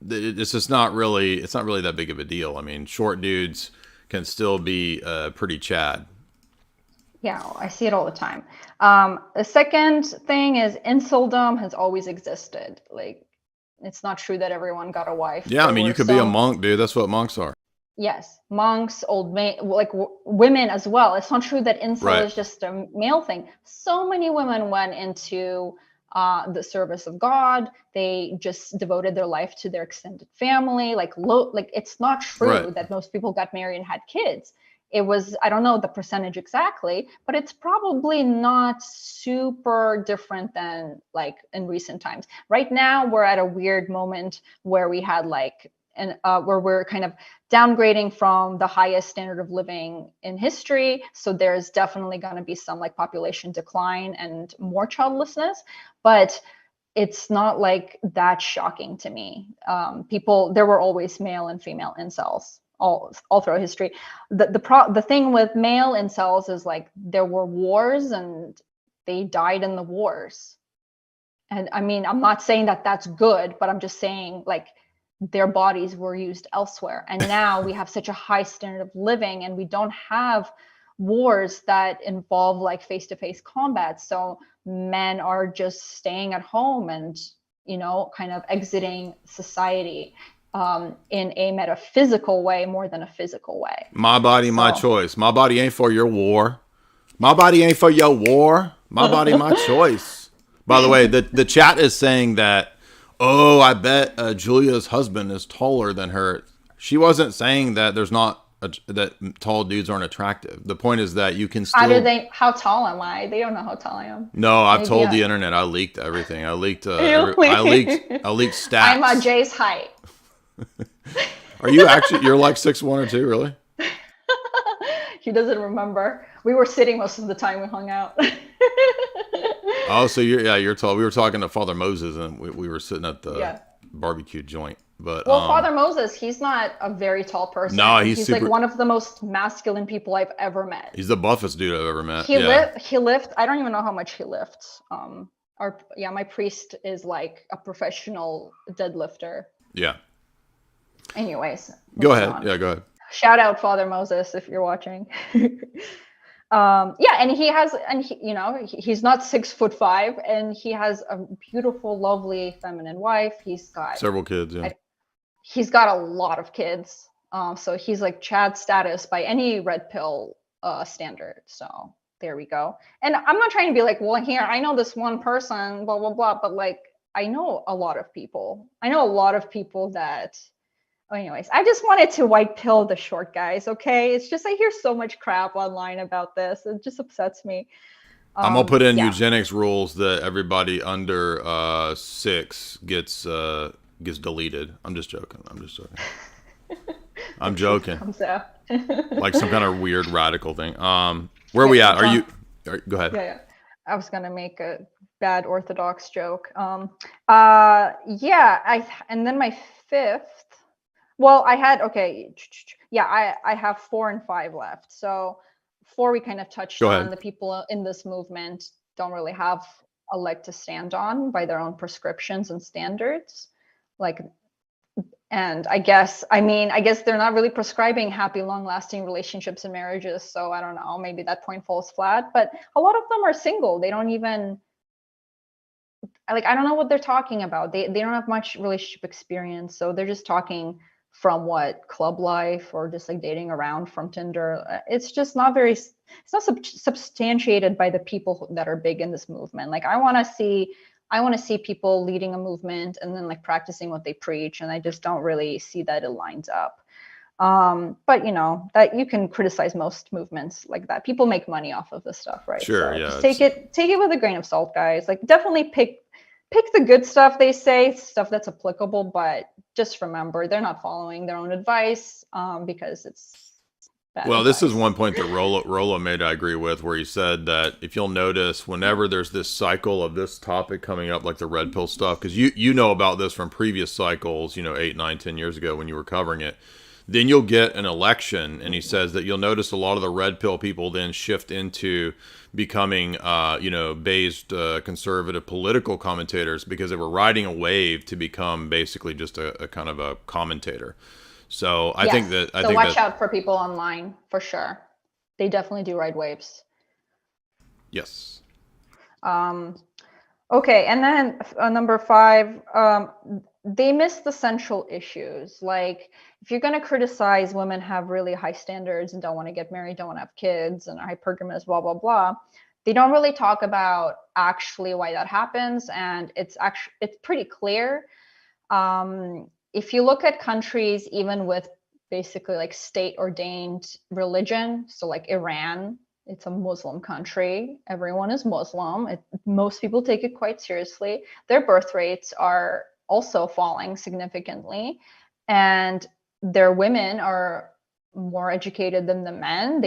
it's just not really, it's not really that big of a deal. I mean, short dudes can still be pretty Chad. Yeah, I see it all the time. The second thing is inceldom has always existed. Like, it's not true that everyone got a wife. Yeah, I mean, you could be a monk, dude. That's what monks are. Yes, monks, old men, like women as well. It's not true that incel is just a male thing. So many women went into the service of God. They just devoted their life to their extended family. Like it's not true that most people got married and had kids. It was, I don't know the percentage exactly, but it's probably not super different than like in recent times. Right now, we're at a weird moment where we had like, where we're kind of downgrading from the highest standard of living in history. So there's definitely going to be some like population decline and more childlessness, but it's not like that shocking to me. There were always male and female incels all throughout history. The thing with male incels is like there were wars and they died in the wars. And I mean, I'm not saying that that's good, but I'm just saying like their bodies were used elsewhere. And now we have such a high standard of living and we don't have wars that involve like face-to-face combat. So men are just staying at home and, you know, kind of exiting society in a metaphysical way more than a physical way. My body, my choice. My body ain't for your war. My body ain't for your war. My body, my choice. By the way, the chat is saying that, oh, I bet Julia's husband is taller than her. She wasn't saying that that tall dudes aren't attractive. The point is that you can still. How tall am I? They don't know how tall I am. No, I've told the internet. I leaked everything. I leaked. I leaked stats. I'm Jay's height. Are you actually? You're like 6'1" or 2", really? He doesn't remember. We were sitting most of the time we hung out. Oh, so you're tall. We were talking to Father Moses, and we were sitting at the barbecue joint. But Father Moses, he's not a very tall person. No, he's like one of the most masculine people I've ever met. He's the buffest dude I've ever met. He lifts. I don't even know how much he lifts. My priest is like a professional deadlifter. Yeah. Anyways, go ahead. Yeah, go ahead. Shout out Father Moses if you're watching. And he's not 6'5", and he has a beautiful, lovely, feminine wife. He's got several kids. Yeah, he's got a lot of kids. So he's like Chad status by any red pill standard. So there we go. And I'm not trying to be like, well, here I know this one person, blah blah blah, but like I know a lot of people. I know a lot of people that. Anyways, I just wanted to white pill the short guys, okay? It's just I hear so much crap online about this. It just upsets me. I'm going to put in eugenics rules that everybody under 6 gets deleted. I'm just joking. I'm joking. Comes out. Like some kind of weird radical thing. Where are we at? Go ahead. Yeah. I was going to make a bad orthodox joke. And then my fifth. Well, I had, I have 4 and 5 left. So 4 we kind of touched on. The people in this movement don't really have a leg to stand on by their own prescriptions and standards. And I guess they're not really prescribing happy, long-lasting relationships and marriages. So I don't know, maybe that point falls flat. But a lot of them are single. They don't even, I don't know what they're talking about. They don't have much relationship experience. So they're just talking from club life or just like dating around from Tinder. It's just not substantiated by the people that are big in this movement. Like I want to see people leading a movement and then like practicing what they preach. And I just don't really see that it lines up. But you know, that you can criticize most movements like that. People make money off of this stuff, right? Sure. So yeah. Just take it with a grain of salt, guys. Like definitely pick the good stuff they say, stuff that's applicable, but just remember they're not following their own advice because it's bad advice. This is one point that Rollo made I agree with, where he said that if you'll notice, whenever there's this cycle of this topic coming up, like the red pill stuff, because you know about this from previous cycles, 8, 9, 10 years ago when you were covering it, then you'll get an election. And he says that you'll notice a lot of the red pill people then shift into becoming, based conservative political commentators, because they were riding a wave to become basically just a kind of a commentator. So I think that watch out for people online for sure. They definitely do ride waves. Yes. Okay, and then number 5, they miss the central issues. Like, if you're going to criticize women have really high standards and don't want to get married, don't want to have kids, and are hypergamous, blah blah blah, they don't really talk about actually why that happens, and it's pretty clear. If you look at countries even with basically like state ordained religion, so like Iran, it's a Muslim country. Everyone is Muslim. Most people take it quite seriously. Their birth rates are also falling significantly, and their women are more educated than the men.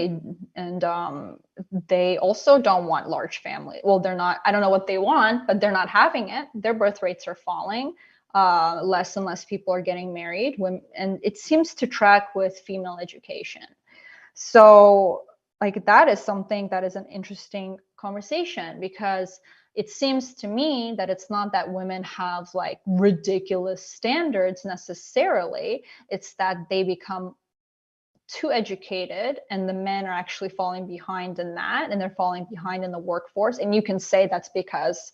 They also don't want large family. Well, they're not. I don't know what they want, but they're not having it. Their birth rates are falling. Less and less people are getting married, and it seems to track with female education. So, like, that is something that is an interesting conversation, because it seems to me that it's not that women have like ridiculous standards necessarily. It's that they become too educated and the men are actually falling behind in that, and they're falling behind in the workforce. And you can say that's because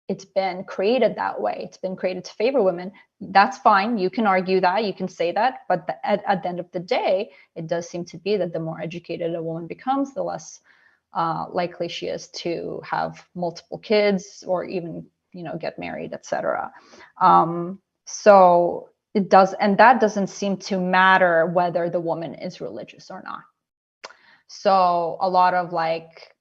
it's been created that way. It's been created to favor women. That's fine. You can argue that. You can say that. But at the end of the day, it does seem to be that the more educated a woman becomes, the less likely she is to have multiple kids or even, get married, etc. So it does, and that doesn't seem to matter whether the woman is religious or not. So a lot of like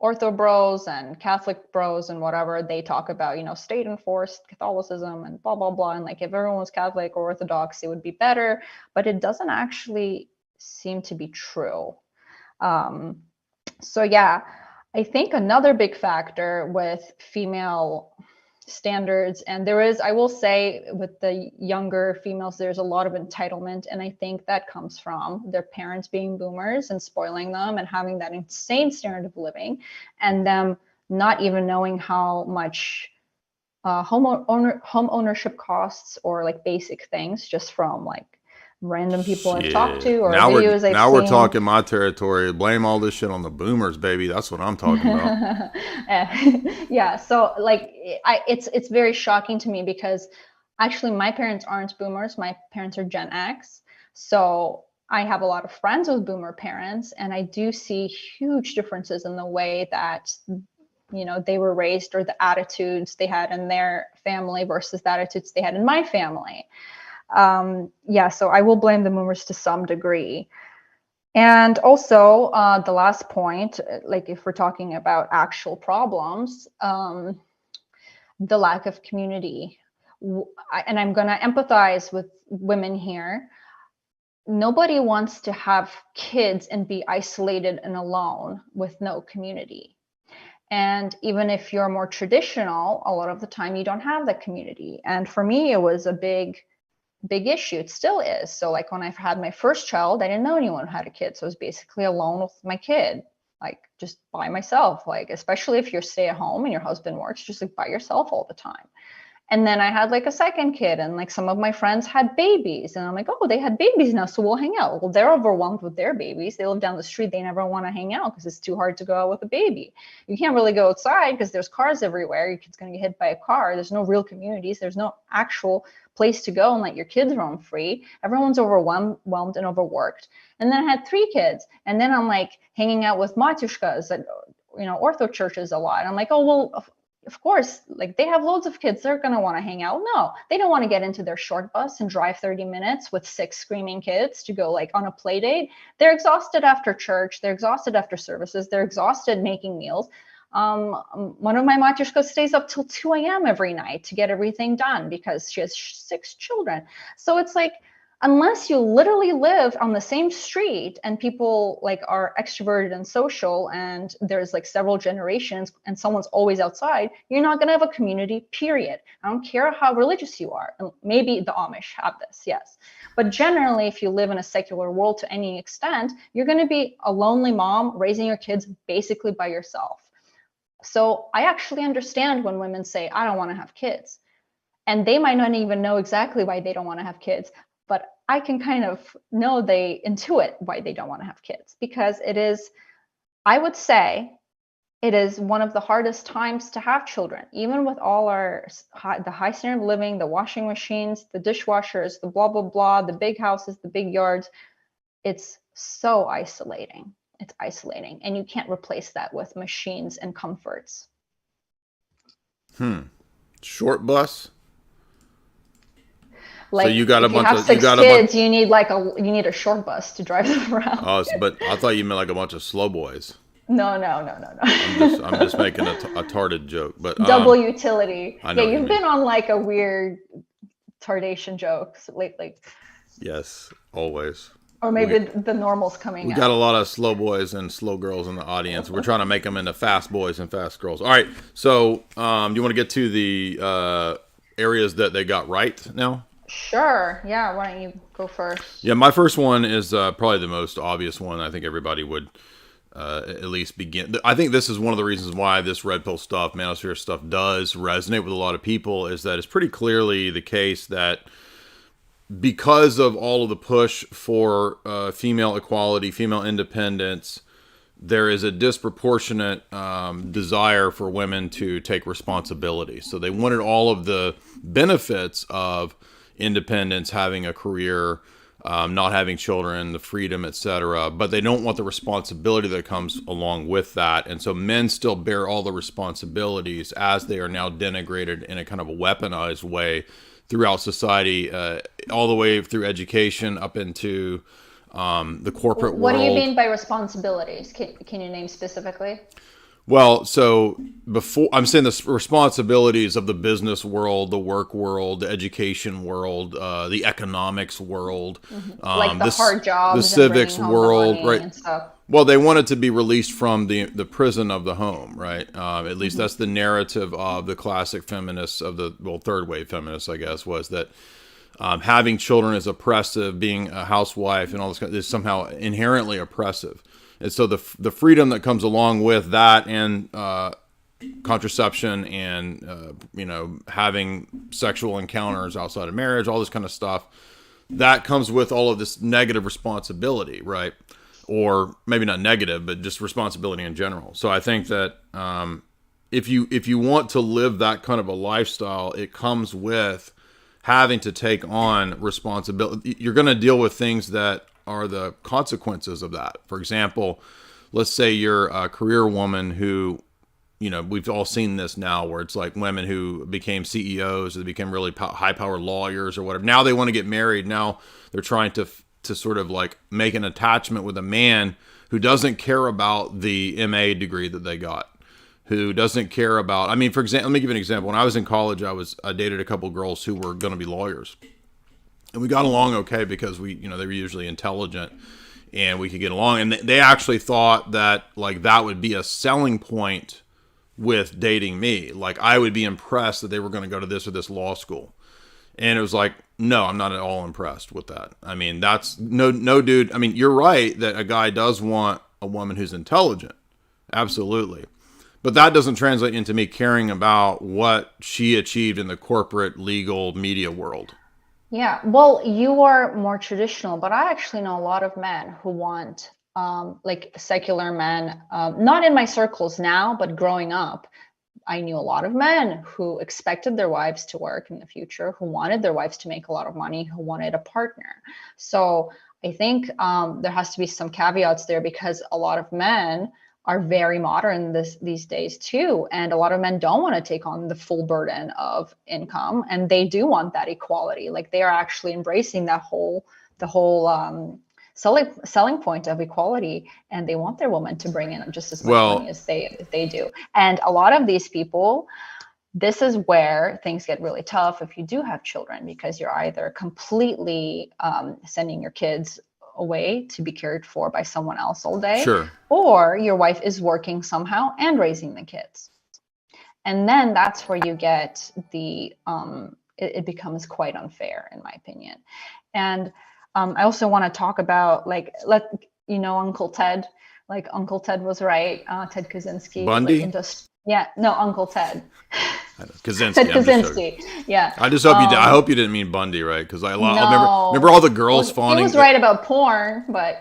Ortho bros and Catholic bros and whatever, they talk about, state enforced Catholicism and blah, blah, blah. And like, if everyone was Catholic or Orthodox, it would be better. But it doesn't actually seem to be true. So yeah, I think another big factor with female standards, and I will say, with the younger females, there's a lot of entitlement, and I think that comes from their parents being boomers and spoiling them and having that insane standard of living, and them not even knowing how much home ownership costs, or like basic things, just from like random people I've talked to or videos I've seen. Now we're talking my territory. Blame all this shit on the boomers, baby. That's what I'm talking about. Yeah. So like, it's very shocking to me, because actually my parents aren't boomers. My parents are Gen X. So I have a lot of friends with boomer parents, and I do see huge differences in the way that they were raised, or the attitudes they had in their family versus the attitudes they had in my family. So I will blame the boomers to some degree. And also, the last point, like if we're talking about actual problems, the lack of community. And I'm going to empathize with women here. Nobody wants to have kids and be isolated and alone with no community. And even if you're more traditional, a lot of the time you don't have that community. And for me, it was a big issue. It still is. So like, when I had my first child, I didn't know anyone who had a kid. So I was basically alone with my kid, like just by myself, like, especially if you're stay at home and your husband works, just like by yourself all the time. And then I had like a second kid, and like some of my friends had babies, and I'm like, oh, they had babies now, so we'll hang out. Well, they're overwhelmed with their babies. They live down the street. They never want to hang out because it's too hard to go out with a baby. You can't really go outside because there's cars everywhere. Your kid's going to get hit by a car. There's no real communities. There's no actual place to go and let your kids roam free. Everyone's overwhelmed and overworked. And then I had 3 kids, and then I'm like hanging out with matyushkas at ortho churches a lot. I'm like, oh, well, of course, like they have loads of kids. They're going to want to hang out. No, they don't want to get into their short bus and drive 30 minutes with 6 screaming kids to go like on a play date. They're exhausted after church. They're exhausted after services. They're exhausted making meals. One of my matyushkas stays up till 2 a.m. every night to get everything done because she has 6 children. So it's like, unless you literally live on the same street and people like are extroverted and social and there's like several generations and someone's always outside, you're not going to have a community, period. I don't care how religious you are. Maybe the Amish have this, yes, but generally if you live in a secular world to any extent, you're going to be a lonely mom raising your kids basically by yourself. So I actually understand when women say I don't want to have kids, and they might not even know exactly why they don't want to have kids, but I can kind of know, they intuit why they don't want to have kids, because it is, I would say, it is one of the hardest times to have children, even with all the high standard of living, the washing machines, the dishwashers, the blah, blah, blah, the big houses, the big yards. It's so isolating. It's isolating. And you can't replace that with machines and comforts. Short bus. Like, so you got a bunch of kids, you need a short bus to drive them around. Oh, but I thought you meant like a bunch of slow boys. No. I'm just making a tarded joke, but double utility. I know yeah, you've been on like a weird tardation jokes lately. Yes, always. Or maybe the normal's coming. We got a lot of slow boys and slow girls in the audience. We're trying to make them into fast boys and fast girls. All right, so do you want to get to the areas that they got right now? Sure. Yeah. Why don't you go first? Yeah, my first one is probably the most obvious one. I think everybody would at least begin. I think this is one of the reasons why this red pill stuff, manosphere stuff, does resonate with a lot of people, is that it's pretty clearly the case that because of all of the push for female equality, female independence, there is a disproportionate desire for women to take responsibility. So they wanted all of the benefits of independence, having a career, not having children, the freedom, etc. But they don't want the responsibility that comes along with that. And so men still bear all the responsibilities as they are now denigrated in a kind of a weaponized way throughout society, all the way through education up into the corporate world. What do you mean by responsibilities? Can you name specifically? Well, so before, I'm saying the responsibilities of the business world, the work world, the education world, the economics world, like the hard jobs, the civics world, right? And stuff. Well, they wanted to be released from the prison of the home, right? At least that's the narrative of the classic feminists of the, third wave feminists, I guess, was that having children is oppressive, being a housewife and all this is somehow inherently oppressive. And so the freedom that comes along with that, and contraception, and having sexual encounters outside of marriage, all this kind of stuff, that comes with all of this negative responsibility, right? Or maybe not negative, but just responsibility in general. So I think that if you want to live that kind of a lifestyle, it comes with having to take on responsibility. You're going to deal with things that are the consequences of that. For example, let's say you're a career woman who, we've all seen this now, where it's like women who became CEOs, or they became really high-powered lawyers or whatever. Now they want to get married. Now they're trying to sort of like make an attachment with a man who doesn't care about the MA degree that they got, who doesn't care about, for example, let me give you an example. When I was in college, I dated a couple girls who were going to be lawyers. And we got along okay because they were usually intelligent and we could get along. And they actually thought that like that would be a selling point with dating me. Like I would be impressed that they were going to go to this or this law school. And it was like, no, I'm not at all impressed with that. That's no dude. You're right that a guy does want a woman who's intelligent. Absolutely. But that doesn't translate into me caring about what she achieved in the corporate, legal, media world. Yeah, well, you are more traditional, but I actually know a lot of men who want, like secular men, not in my circles now, but growing up, I knew a lot of men who expected their wives to work in the future, who wanted their wives to make a lot of money, who wanted a partner. So I think there has to be some caveats there, because a lot of men are very modern these days too. And a lot of men don't want to take on the full burden of income, and they do want that equality. Like they are actually embracing the whole selling point of equality, and they want their woman to bring in just as much money as they do. And a lot of these people, this is where things get really tough if you do have children, because you're either completely sending your kids away to be cared for by someone else all day, Sure. or your wife is working somehow and raising the kids. And then that's where you get it becomes quite unfair, in my opinion. And I also want to talk about, like, Uncle Ted. Like, Uncle Ted was right. Ted Kaczynski. Bundy? Uncle Ted. Kaczynski. Ted Kaczynski. Yeah. I just hope I hope you didn't mean Bundy, right? Because I remember all the girls fawning. He was right about porn, but.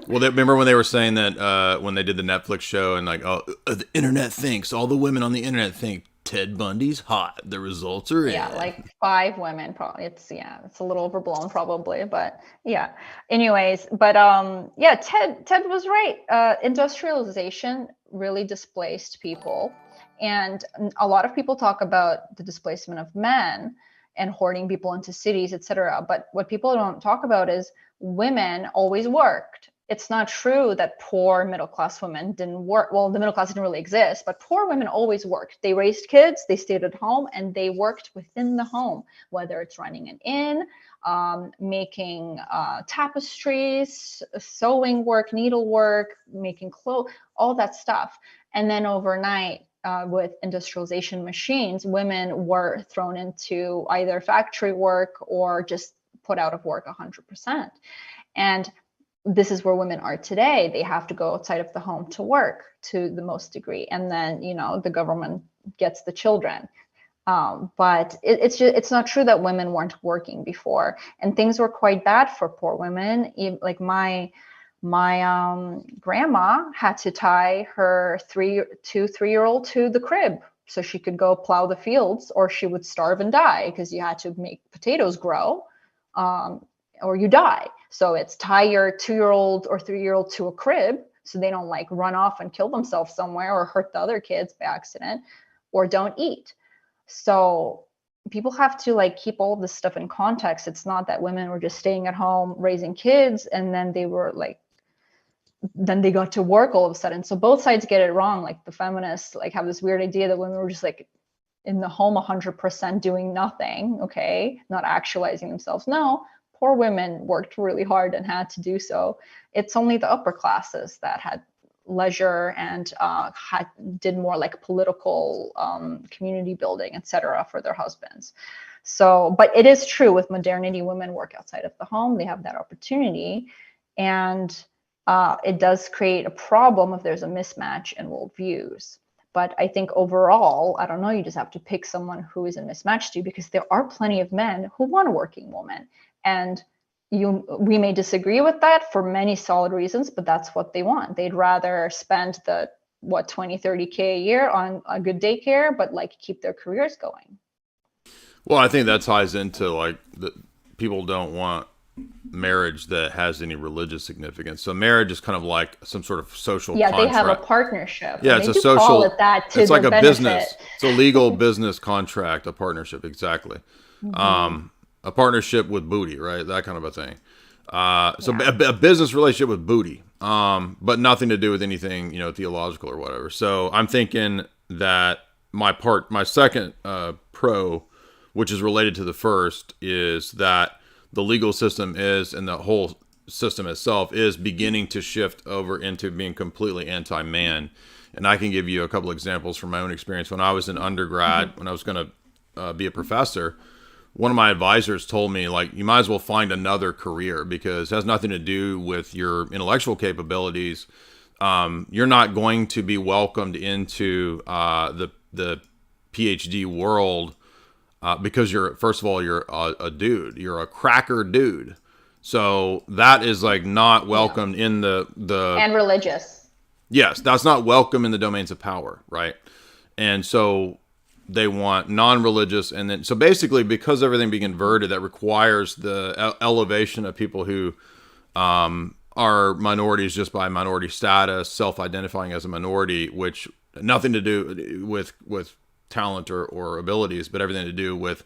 Well, remember when they were saying that when they did the Netflix show and like, oh, the internet thinks, all the women on the internet think Ted Bundy's hot. The results are in. Yeah, like 5 women probably. It's a little overblown probably, but yeah. Anyways, but Ted was right. Industrialization really displaced people, and a lot of people talk about the displacement of men and hoarding people into cities, etc. But what people don't talk about is women always worked. It's not true that poor middle-class women didn't work. Well, the middle class didn't really exist, but poor women always worked. They raised kids, they stayed at home, and they worked within the home, whether it's running an inn, making tapestries, sewing work, needlework, making clothes, all that stuff. And then overnight, with industrialization machines, women were thrown into either factory work or just put out of work 100%. And this is where women are today. They have to go outside of the home to work to the most degree. And then, the government gets the children. But it's not true that women weren't working before. And things were quite bad for poor women. Like my grandma had to tie her 3-year-old to the crib so she could go plow the fields, or she would starve and die, because you had to make potatoes grow, or you die. So it's tie your 2-year-old or 3-year-old to a crib so they don't like run off and kill themselves somewhere or hurt the other kids by accident, or don't eat. So people have to like keep all this stuff in context. It's not that women were just staying at home raising kids and then they got to work all of a sudden. So both sides get it wrong. Like the feminists like have this weird idea that women were just like in the home 100% doing nothing, okay, not actualizing themselves. No, poor women worked really hard and had to do so. It's only the upper classes that had leisure and did more like political community building, etc., for their husbands. So, but it is true with modernity, women work outside of the home. They have that opportunity, and it does create a problem if there's a mismatch in worldviews. But I think overall, I don't know, you just have to pick someone who is a mismatch to you, because there are plenty of men who want a working woman. And we may disagree with that for many solid reasons, but that's what they want. They'd rather spend the 20-30K a year on a good daycare, but like keep their careers going. Well, I think that ties into like the people don't want marriage that has any religious significance. So marriage is kind of like some sort of social contract. They have a partnership. Yeah, it's a social. Call it that to it's like a benefit. Business. It's a legal business contract, a partnership, exactly. Mm-hmm. A partnership with booty, right? That kind of a thing. So a business relationship with booty, but nothing to do with anything, theological or whatever. So I'm thinking that my second pro, which is related to the first, is that the legal system and the whole system itself is beginning to shift over into being completely anti-man. And I can give you a couple examples from my own experience. When I was in undergrad, when I was going to be a professor, one of my advisors told me, like, you might as well find another career, because it has nothing to do with your intellectual capabilities. You're not going to be welcomed into the PhD world because first of all, you're a dude. You're a cracker dude. So that is like not welcomed in the and religious. Yes, that's not welcome in the domains of power, right? And so they want non-religious, and then so basically, because everything being inverted, that requires the elevation of people who are minorities just by minority status, self-identifying as a minority, which nothing to do with talent or abilities, but everything to do with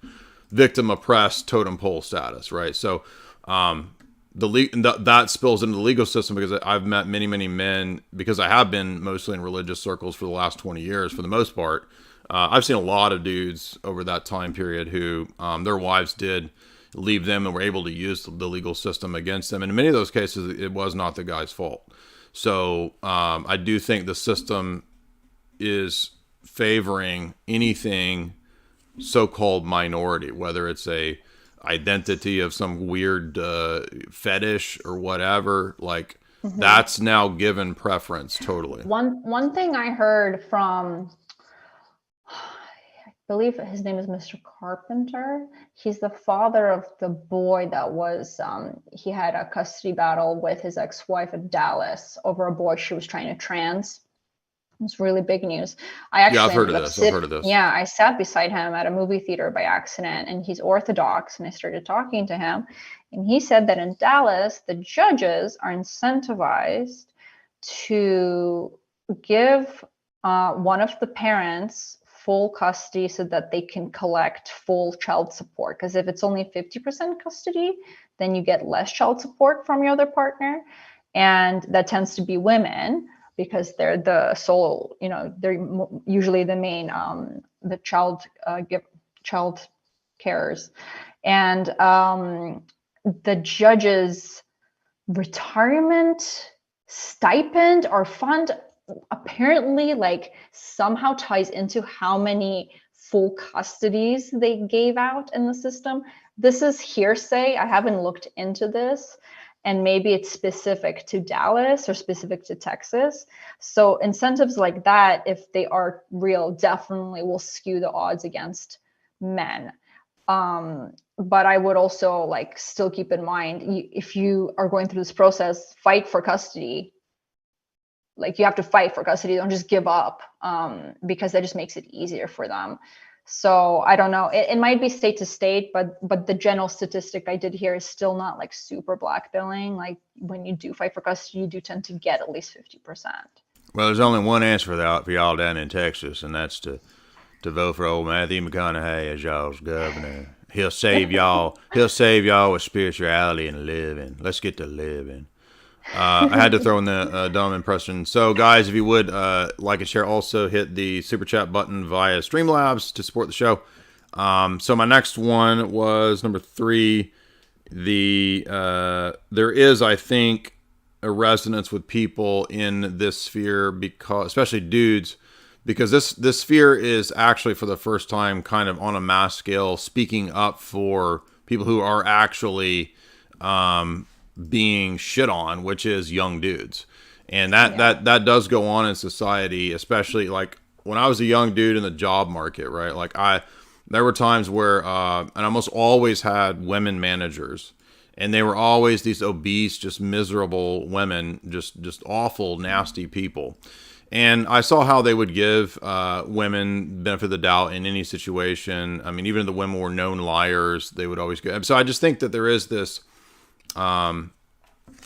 victim oppressed totem pole status, right? So that spills into the legal system, because I've met many men, because I have been mostly in religious circles for the last 20 years for the most part. I've seen a lot of dudes over that time period who their wives did leave them and were able to use the legal system against them. And in many of those cases, it was not the guy's fault. So I do think the system is favoring anything so-called minority, whether it's a identity of some weird fetish or whatever. Like that's now given preference totally. One thing I heard from, I believe his name is Mr. Carpenter. He's the father of the boy that was, he had a custody battle with his ex-wife in Dallas over a boy she was trying to trans. It was really big news. I've heard of this. I've heard of this. Yeah, I sat beside him at a movie theater by accident, and he's Orthodox, and I started talking to him, and he said that in Dallas, the judges are incentivized to give one of the parents full custody so that they can collect full child support. Because if it's only 50% custody, then you get less child support from your other partner, and that tends to be women, because they're the sole, they're usually the main, the child carers. And the judge's retirement stipend or fund apparently somehow ties into how many full custodies they gave out in the system. This is hearsay. I haven't looked into this. And maybe it's specific to Dallas or specific to Texas. So incentives like that, if they are real, definitely will skew the odds against men. But I would also still keep in mind, if you are going through this process, fight for custody. You have to fight for custody. Don't just give up, because that just makes it easier for them. So I don't know. It might be state to state, but the general statistic I did hear is still not super blackbilling. When you do fight for custody, you do tend to get at least 50%. Well, there's only one answer for that for y'all down in Texas, and that's to vote for old Matthew McConaughey as y'all's governor. He'll save y'all. He'll save y'all with spirituality and living. Let's get to living. I had to throw in the dumb impression. So, guys, if you would like and share, also hit the super chat button via Streamlabs to support the show. So my next one was number 3. There is, I think, a resonance with people in this sphere, because, especially dudes, because this sphere is actually for the first time kind of on a mass scale speaking up for people who are actually being shit on, which is young dudes. And that does go on in society, especially when I was a young dude in the job market, right? There were times where and I almost always had women managers, and they were always these obese, just miserable women, just awful, nasty people. And I saw how they would give women benefit of the doubt in any situation. I mean, even if the women were known liars, they would always go. So I just think that there is this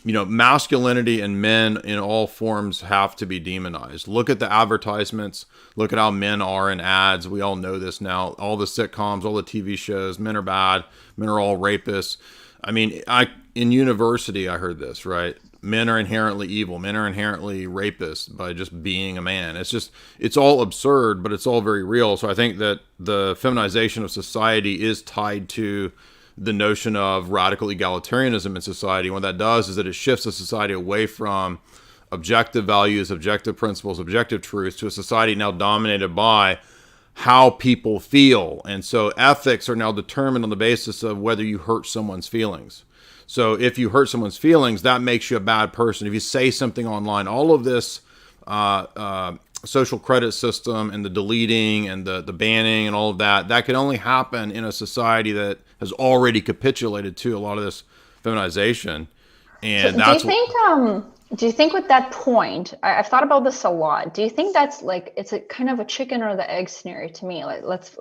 masculinity and men in all forms have to be demonized. Look at the advertisements. Look at how men are in ads. We all know this now. All the sitcoms, all the TV shows, men are bad. Men are all rapists. I mean, in university, I heard this, right? Men are inherently evil. Men are inherently rapists by just being a man. It's all absurd, but it's all very real. So I think that the feminization of society is tied to the notion of radical egalitarianism in society. What that does is that it shifts the society away from objective values, objective principles, objective truths, to a society now dominated by how people feel. And so ethics are now determined on the basis of whether you hurt someone's feelings. So if you hurt someone's feelings, that makes you a bad person. If you say something online, all of this social credit system and the deleting and the banning and all of that can only happen in a society that has already capitulated to a lot of this feminization. And so do you think with that point, I've thought about this a lot. Do you think that's it's a kind of a chicken or the egg scenario to me? Let's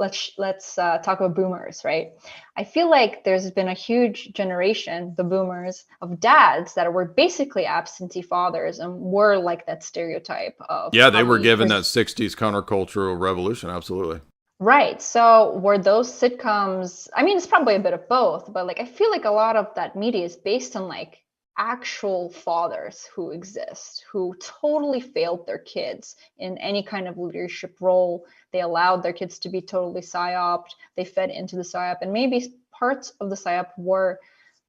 talk about boomers, right? I feel like there's been a huge generation, the boomers, of dads that were basically absentee fathers and were that stereotype of. Yeah, they were given that 60s countercultural revolution. Absolutely. Right. So were those sitcoms, I mean, it's probably a bit of both, but I feel like a lot of that media is based on actual fathers who exist, who totally failed their kids in any kind of leadership role. They allowed their kids to be totally psyoped. They fed into the psyop, and maybe parts of the psyop were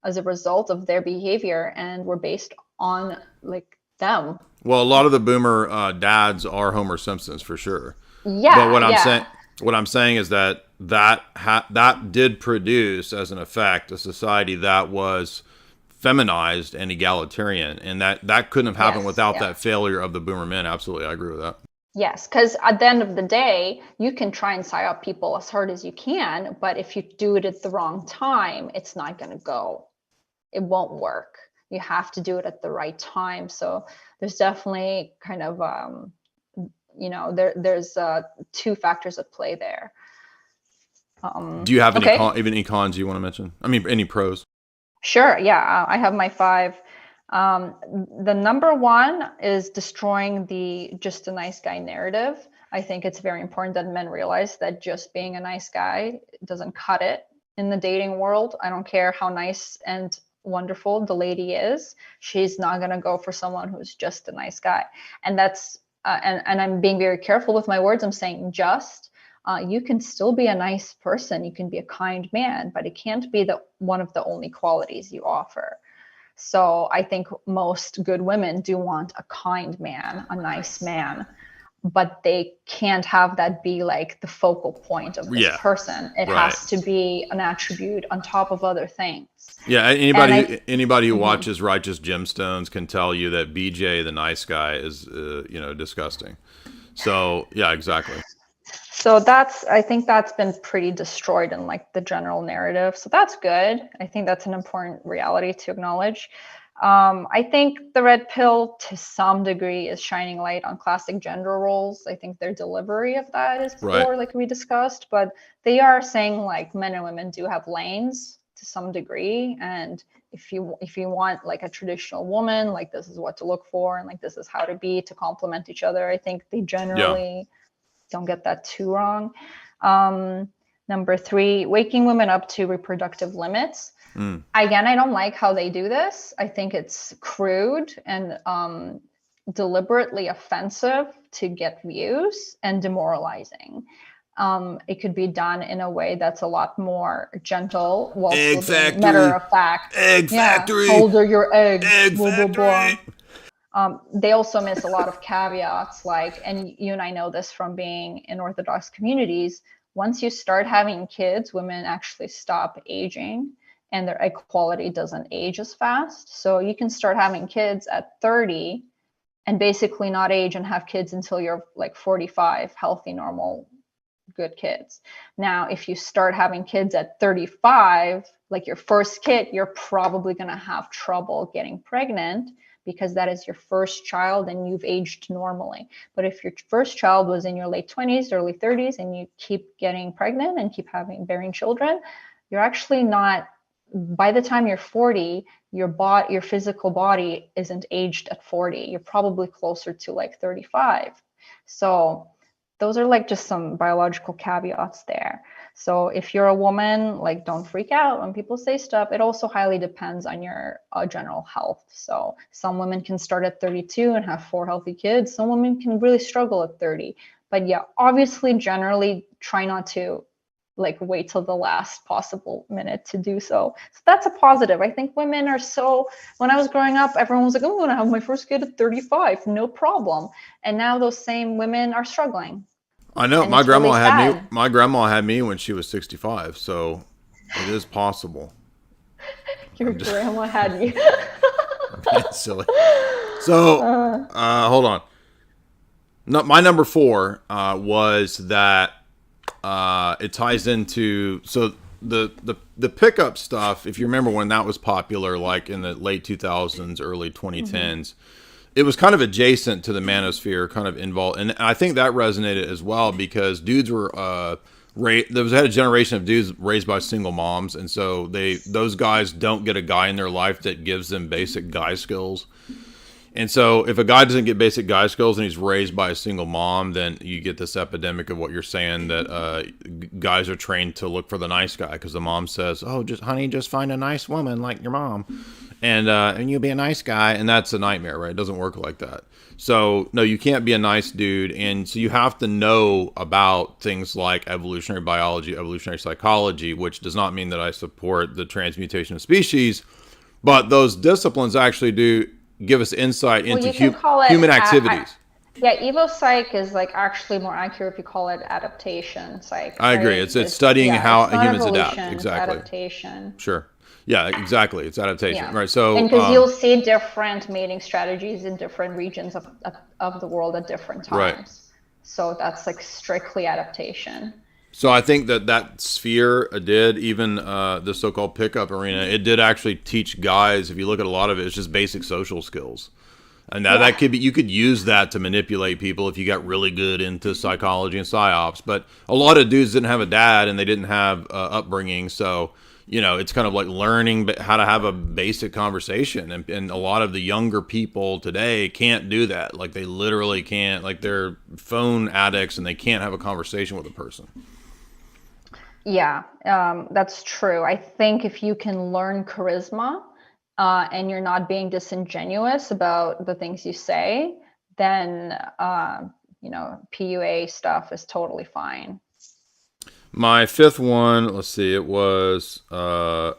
as a result of their behavior and were based on like them. Well, a lot of the boomer dads are Homer Simpsons for sure. Yeah, But yeah. what I'm saying is that did produce as an effect a society that was feminized and egalitarian, and that couldn't have happened Yes, without yeah. that failure of the boomer men. Absolutely, I agree with that. Yes, because at the end of the day, you can try and psyop people as hard as you can, but if you do it at the wrong time, it's not going to go. It won't work. You have to do it at the right time. So there's definitely kind of, there's two factors at play there. Do you have any Okay. even any cons you want to mention? I mean, any pros? Sure. Yeah, I have my 5. The number 1 is destroying the just a nice guy narrative. I think it's very important that men realize that just being a nice guy doesn't cut it in the dating world. I don't care how nice and wonderful the lady is. She's not going to go for someone who's just a nice guy. And that's, and I'm being very careful with my words. I'm saying just. You can still be a nice person. You can be a kind man, but it can't be one of the only qualities you offer. So I think most good women do want a kind man, a nice man, but they can't have that be like the focal point of this person. It right. has to be an attribute on top of other things. Yeah, anybody who watches Righteous Gemstones can tell you that BJ, the nice guy, is disgusting. So yeah, exactly. So I think that's been pretty destroyed in like the general narrative. So that's good. I think that's an important reality to acknowledge. I think the red pill to some degree is shining light on classic gender roles. I think their delivery of that is poor, like we discussed, but they are saying like men and women do have lanes to some degree. And if you want like a traditional woman, like this is what to look for and like this is how to be to complement each other. I think they generally don't get that too wrong. Number 3, waking women up to reproductive limits. Again, I don't like how they do this. I think it's crude and deliberately offensive to get views and demoralizing. It could be done in a way that's a lot more gentle, while still being matter of fact. Egg factory. Hold your eggs. Egg blah, factory. blah, blah. They also miss a lot of caveats, like, and you and I know this from being in Orthodox communities, once you start having kids, women actually stop aging and their egg quality doesn't age as fast. So you can start having kids at 30 and basically not age and have kids until you're like 45, healthy, normal, good kids. Now, if you start having kids at 35, like your first kid, you're probably going to have trouble getting pregnant because that is your first child and you've aged normally. But if your first child was in your late 20s, early 30s, and you keep getting pregnant and keep bearing children, you're actually not, by the time you're 40, your physical body isn't aged at 40. You're probably closer to like 35. So those are like just some biological caveats there. So if you're a woman, like don't freak out when people say stuff. It also highly depends on your general health. So some women can start at 32 and have 4 healthy kids. Some women can really struggle at 30. But yeah, obviously, generally try not to like wait till the last possible minute to do so. So that's a positive. I think women are when I was growing up, everyone was like, oh, I'm going to have my first kid at 35, no problem. And now those same women are struggling. I know my grandma had me. My grandma had me when she was 65, so it is possible. Your grandma had you. I'm being silly. So hold on. No, my number 4 was that it ties into the pickup stuff. If you remember when that was popular, like in the late 2000s, early 2010s. It was kind of adjacent to the manosphere, kind of involved, and I think that resonated as well because dudes were had a generation of dudes raised by single moms, and so those guys don't get a guy in their life that gives them basic guy skills. And so if a guy doesn't get basic guy skills and he's raised by a single mom, then you get this epidemic of what you're saying, that guys are trained to look for the nice guy because the mom says, oh, just find a nice woman like your mom. and you'll be a nice guy, and that's a nightmare, right? It doesn't work like that. So no, you can't be a nice dude, and so you have to know about things like evolutionary biology, evolutionary psychology, which does not mean that I support the transmutation of species, but those disciplines actually do give us insight Well, into you can call it, human activities. yeah, evo psych is like actually more accurate if you call it adaptation psych, I agree. right? It's Because studying yeah, how it's not humans adapt. evolution, it's Exactly. adaptation. Sure. Yeah, exactly. It's adaptation. Yeah. Right. And So, because you'll see different mating strategies in different regions of the world at different right. times. So that's like strictly adaptation. So I think that sphere did, even the so-called pickup arena, it did actually teach guys. If you look at a lot of it, it's just basic social skills. And now Yeah. that could be, you could use that to manipulate people if you got really good into psychology and psyops. But a lot of dudes didn't have a dad and they didn't have upbringing. So, it's kind of like learning how to have a basic conversation. And a lot of the younger people today can't do that. Like they literally can't, like they're phone addicts and they can't have a conversation with a person. Yeah, that's true. I think if you can learn charisma, and you're not being disingenuous about the things you say, then PUA stuff is totally fine. My fifth one, let's see, it was I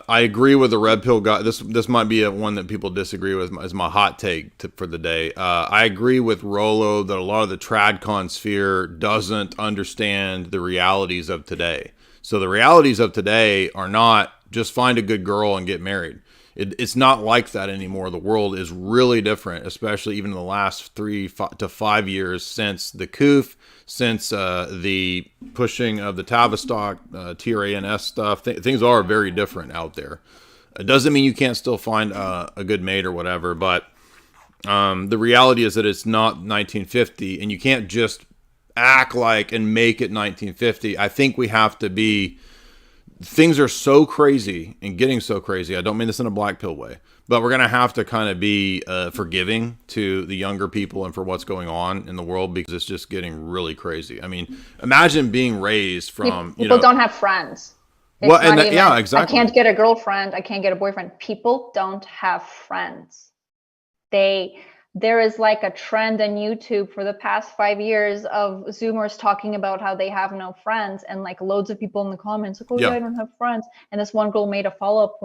agree with the red pill guy. This might be one that people disagree with. Is my hot take for the day. I agree with Rollo that a lot of the tradcon sphere doesn't understand the realities of today. So the realities of today are not just find a good girl and get married. It's not like that anymore. The world is really different, especially even in the last to 5 years since the coup, since the pushing of the Tavistock, TRANS stuff. Things are very different out there. It doesn't mean you can't still find a good mate or whatever, but the reality is that it's not 1950, and you can't just act like and make it 1950. I think we have to be. Things are so crazy and getting so crazy. I don't mean this in a black pill way, but we're going to have to kind of be forgiving to the younger people and for what's going on in the world, because it's just getting really crazy. I mean, imagine being raised from, people don't have friends. Well, and yeah, exactly. I can't get a girlfriend. I can't get a boyfriend. People don't have friends. There is like a trend on YouTube for the past 5 years of Zoomers talking about how they have no friends, and like loads of people in the comments like, oh yeah, I don't have friends. And this one girl made a follow-up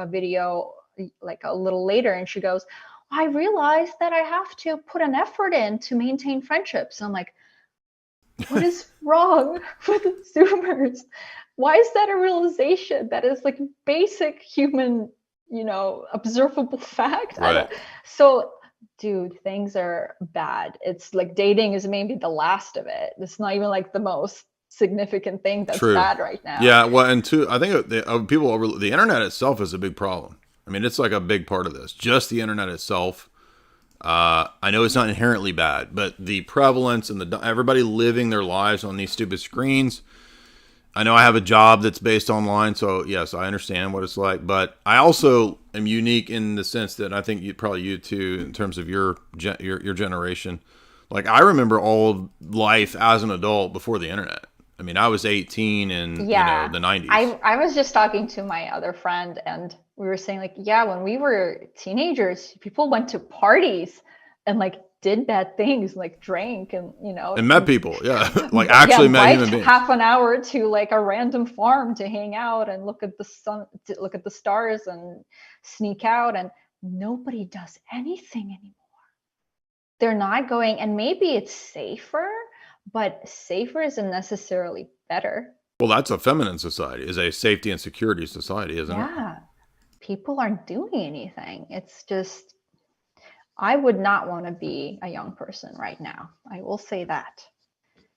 video like a little later, and she goes, I realized that I have to put an effort in to maintain friendships. And I'm like, what is wrong with Zoomers? Why is that a realization? That is like basic human, observable fact. Right. So dude, things are bad. It's like dating is maybe the last of it. It's not even like the most significant thing that's bad right now. Yeah, well, and two, I think the internet itself is a big problem. I mean, it's like a big part of this. Just the internet itself. I know it's not inherently bad, but the prevalence and everybody living their lives on these stupid screens. I know I have a job that's based online, so yes, I understand what it's like. But I also am unique in the sense that I think you too, in terms of your generation. Like I remember all life as an adult before the internet. I mean, I was 18 in the 90s. I was just talking to my other friend, and we were saying like, yeah, when we were teenagers, people went to parties and like did bad things, like drank and and met people, like actually met human beings. Half an hour to like a random farm to hang out and look at the sun, to look at the stars and sneak out, and nobody does anything anymore. They're not going, and maybe it's safer, but safer isn't necessarily better. Well, that's a feminine society, is a safety and security society, isn't it? Yeah, people aren't doing anything. It's just, I would not want to be a young person right now. I will say that.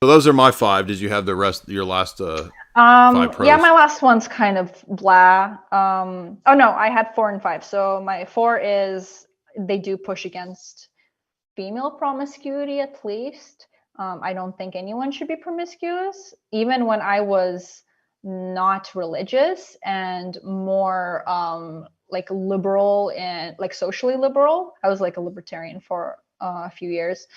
So those are my 5. Did you have the rest? Your last 5 pros? Yeah, my last one's kind of blah. Oh no, I had 4 and 5. So my 4 is they do push against female promiscuity at least. I don't think anyone should be promiscuous. Even when I was not religious and more like liberal and like socially liberal, I was like a libertarian for a few years.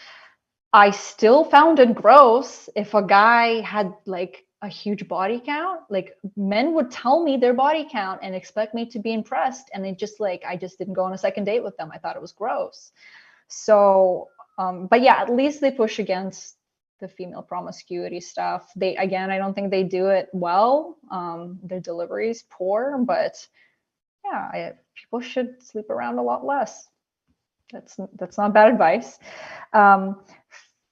I still found it gross if a guy had like a huge body count. Like men would tell me their body count and expect me to be impressed, and it just like I just didn't go on a second date with them. I thought it was gross. So but yeah, at least they push against the female promiscuity stuff. They, again, I don't think they do it well. Their delivery is poor, but yeah, people should sleep around a lot less. That's not bad advice. um,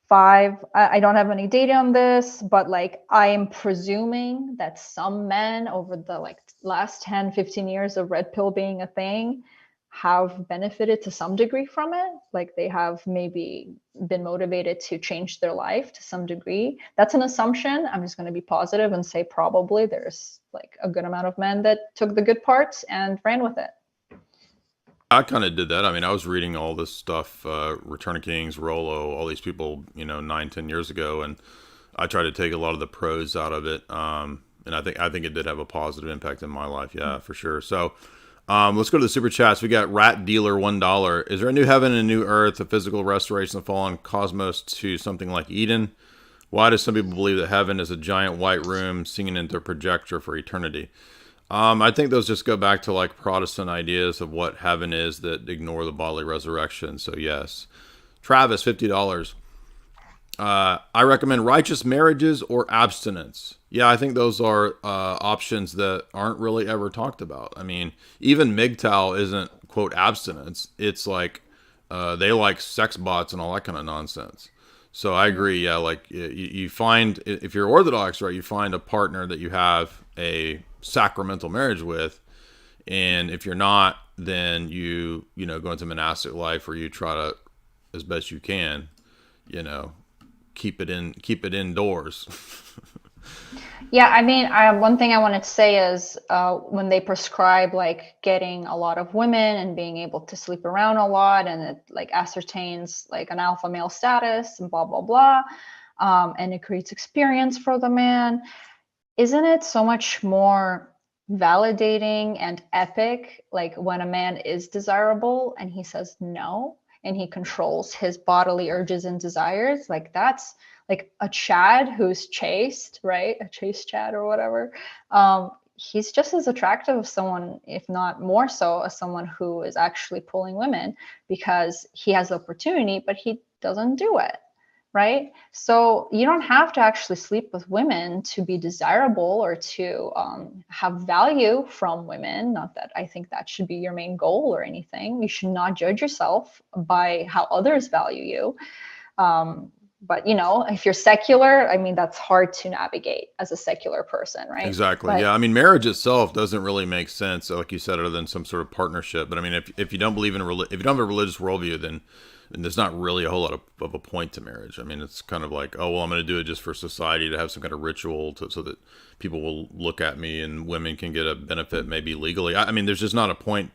5, I don't have any data on this, but like I am presuming that some men over the like last 10-15 years of red pill being a thing have benefited to some degree from it. Like they have maybe been motivated to change their life to some degree. That's an assumption. I'm just going to be positive and say probably there's like a good amount of men that took the good parts and ran with it. I kind of did that. I mean, I was reading all this stuff, Return of Kings, Rollo, all these people, 9-10 years ago, and I tried to take a lot of the pros out of it. And I think it did have a positive impact in my life. Yeah, for sure. So let's go to the super chats. We got Rat Dealer $1. Is there a new heaven and a new earth, a physical restoration of fallen cosmos to something like Eden? Why do some people believe that heaven is a giant white room singing into a projector for eternity? I think those just go back to like Protestant ideas of what heaven is that ignore the bodily resurrection. So yes. Travis, $50. I recommend righteous marriages or abstinence. Yeah, I think those are options that aren't really ever talked about. I mean, even MGTOW isn't, quote, abstinence. It's like they like sex bots and all that kind of nonsense. So I agree. Yeah, like you find, if you're Orthodox, right, you find a partner that you have a sacramental marriage with. And if you're not, then you go into monastic life where you try to, as best you can, keep it indoors. Yeah, I mean, one thing I wanted to say is when they prescribe like getting a lot of women and being able to sleep around a lot, and it like ascertains like an alpha male status and blah, blah, blah, and it creates experience for the man, isn't it so much more validating and epic like when a man is desirable and he says no and he controls his bodily urges and desires? Like that's like a Chad who's chaste, right? A chaste Chad or whatever. He's just as attractive as someone, if not more so, as someone who is actually pulling women because he has the opportunity, but he doesn't do it, right? So you don't have to actually sleep with women to be desirable or to have value from women. Not that I think that should be your main goal or anything. You should not judge yourself by how others value you. But if you're secular, I mean, that's hard to navigate as a secular person, right? Exactly. But Yeah. I mean, marriage itself doesn't really make sense, like you said, other than some sort of partnership. But I mean, if you don't believe in if you don't have a religious worldview, then there's not really a whole lot of a point to marriage. I mean, it's kind of like, oh, well, I'm going to do it just for society to have some kind of ritual so that people will look at me and women can get a benefit maybe legally. I mean, there's just not a point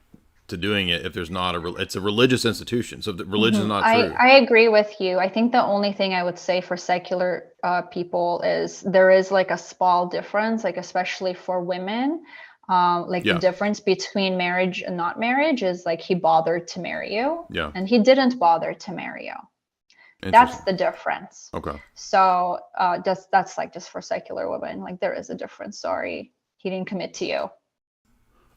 to doing it if there's not it's a religious institution. So the religion is not true. I agree with you. I think the only thing I would say for secular people is there is like a small difference, like especially for women. The difference between marriage and not marriage is like he bothered to marry you, and he didn't bother to marry you. That's the difference. Okay. So that's like just for secular women. Like there is a difference. Sorry, he didn't commit to you.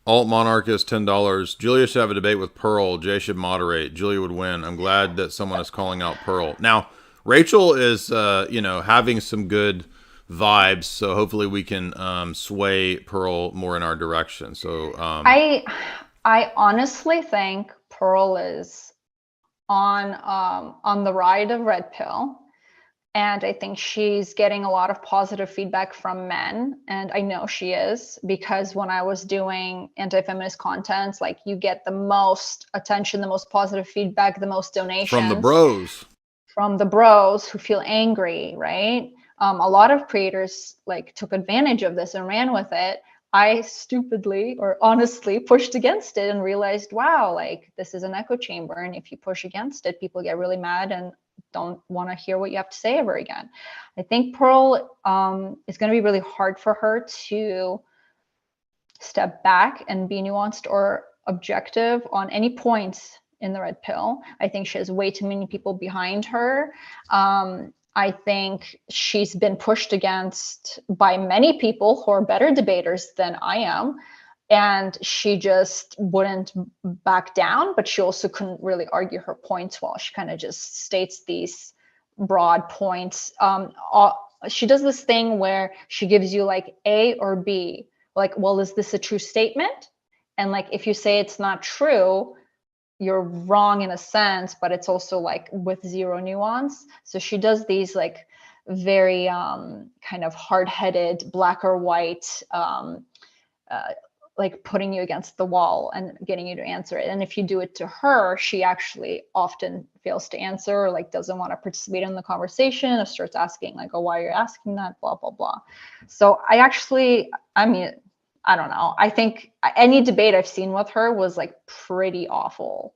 Alt Monarch is $10. Julia should have a debate with Pearl. Jay should moderate. Julia would win. I'm glad that someone is calling out Pearl. Now, Rachel is, having some good vibes, so hopefully we can sway Pearl more in our direction. So I honestly think Pearl is on the ride of red pill. And I think she's getting a lot of positive feedback from men. And I know she is, because when I was doing anti-feminist content, like you get the most attention, the most positive feedback, the most donations. From the bros. From the bros who feel angry, right? A lot of creators like took advantage of this and ran with it. I stupidly or honestly pushed against it and realized, wow, like this is an echo chamber. And if you push against it, people get really mad and don't want to hear what you have to say ever again. I think Pearl is going to be really hard for her to step back and be nuanced or objective on any points in the red pill. I think she has way too many people behind her. I think she's been pushed against by many people who are better debaters than I am. And she just wouldn't back down, but she also couldn't really argue her points well. She kind of just states these broad points. She does this thing where she gives you like A or B. Like, well, is this a true statement? And like, if you say it's not true, you're wrong in a sense, but it's also like with zero nuance. So she does these like very kind of hard-headed black or white, like putting you against the wall and getting you to answer it. And if you do it to her, she actually often fails to answer, or like doesn't want to participate in the conversation, or starts asking like, oh, why are you asking that, blah, blah, blah. So I mean, I don't know. I think any debate I've seen with her was like pretty awful.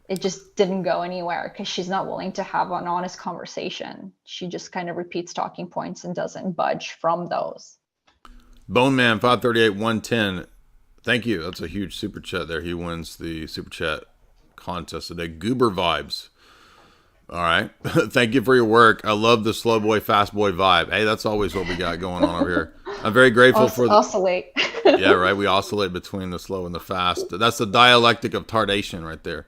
It just didn't go anywhere because she's not willing to have an honest conversation. She just kind of repeats talking points and doesn't budge from those. Bone Man 538 110. Thank you. That's a huge super chat there. He wins the super chat contest today. Goober vibes. All right. Thank you for your work. I love the slow boy, fast boy vibe. Hey, that's always what we got going on over here. I'm very grateful for oscillate. Yeah, right. We oscillate between the slow and the fast. That's the dialectic of tardation right there.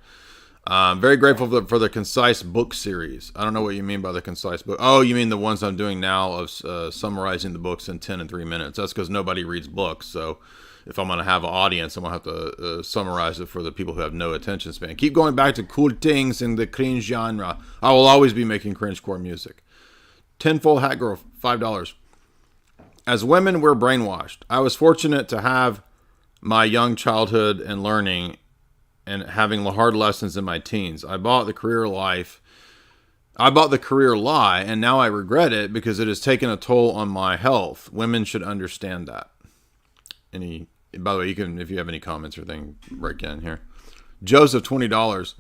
Very grateful for the concise book series. I don't know what you mean by the concise book. Oh, you mean the ones I'm doing now of summarizing the books in 10 and 3 minutes. That's because nobody reads books. So if I'm going to have an audience, I'm going to have to summarize it for the people who have no attention span. Keep going back to cool things in the cringe genre. I will always be making cringecore music. Tenfold Hat Girl, $5. As women, we're brainwashed. I was fortunate to have my young childhood and learning and having hard lessons in my teens. I bought the career lie, and now I regret it because it has taken a toll on my health. Women should understand that. By the way, you can, if you have any comments or thing, break in here. Joseph, $20.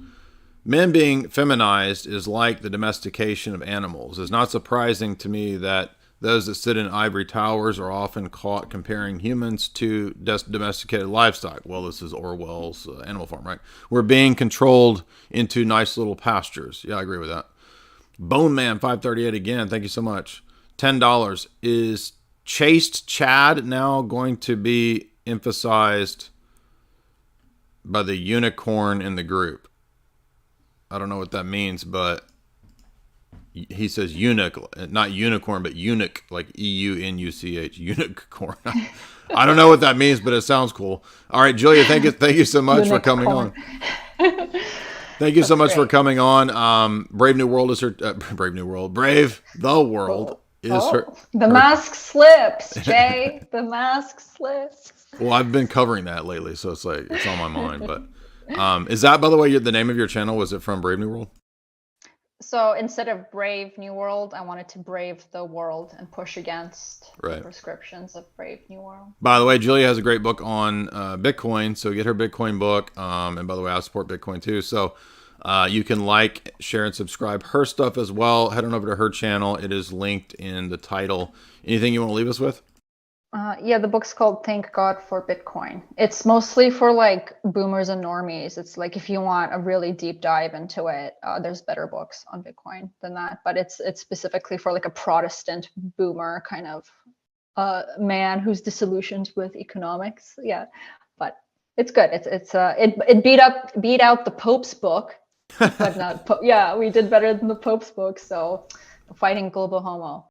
Men being feminized is like the domestication of animals. It's not surprising to me that those that sit in ivory towers are often caught comparing humans to domesticated livestock. Well, this is Orwell's Animal Farm, right? We're being controlled into nice little pastures. Yeah, I agree with that. Bone Man 538 again. Thank you so much. $10. Is chaste Chad now going to be emphasized by the unicorn in the group? I don't know what that means, but he says eunuch, not unicorn, but eunuch, like EUNUCH, unicorn. I don't know what that means, but it sounds cool. All right, Julia, thank you so much for coming on. Thank you so much for coming on. Brave the World is her. The mask slips, Jay. The mask slips. Well, I've been covering that lately, so it's like it's on my mind. But is that, by the way, the name of your channel? Was it from Brave New World? So instead of Brave New World, I wanted to brave the world and push against the prescriptions of Brave New World. By the way, Julia has a great book on Bitcoin, so get her Bitcoin book. And by the way, I support Bitcoin too. So you can like, share, and subscribe her stuff as well. Head on over to her channel. It is linked in the title. Anything you want to leave us with? Yeah, the book's called Thank God for Bitcoin. It's mostly for like boomers and normies. It's like if you want a really deep dive into it, there's better books on Bitcoin than that. But it's specifically for like a Protestant boomer kind of man who's disillusioned with economics. Yeah, but it's good. It beat out the Pope's book, but not. Yeah, we did better than the Pope's book. So, fighting global homo.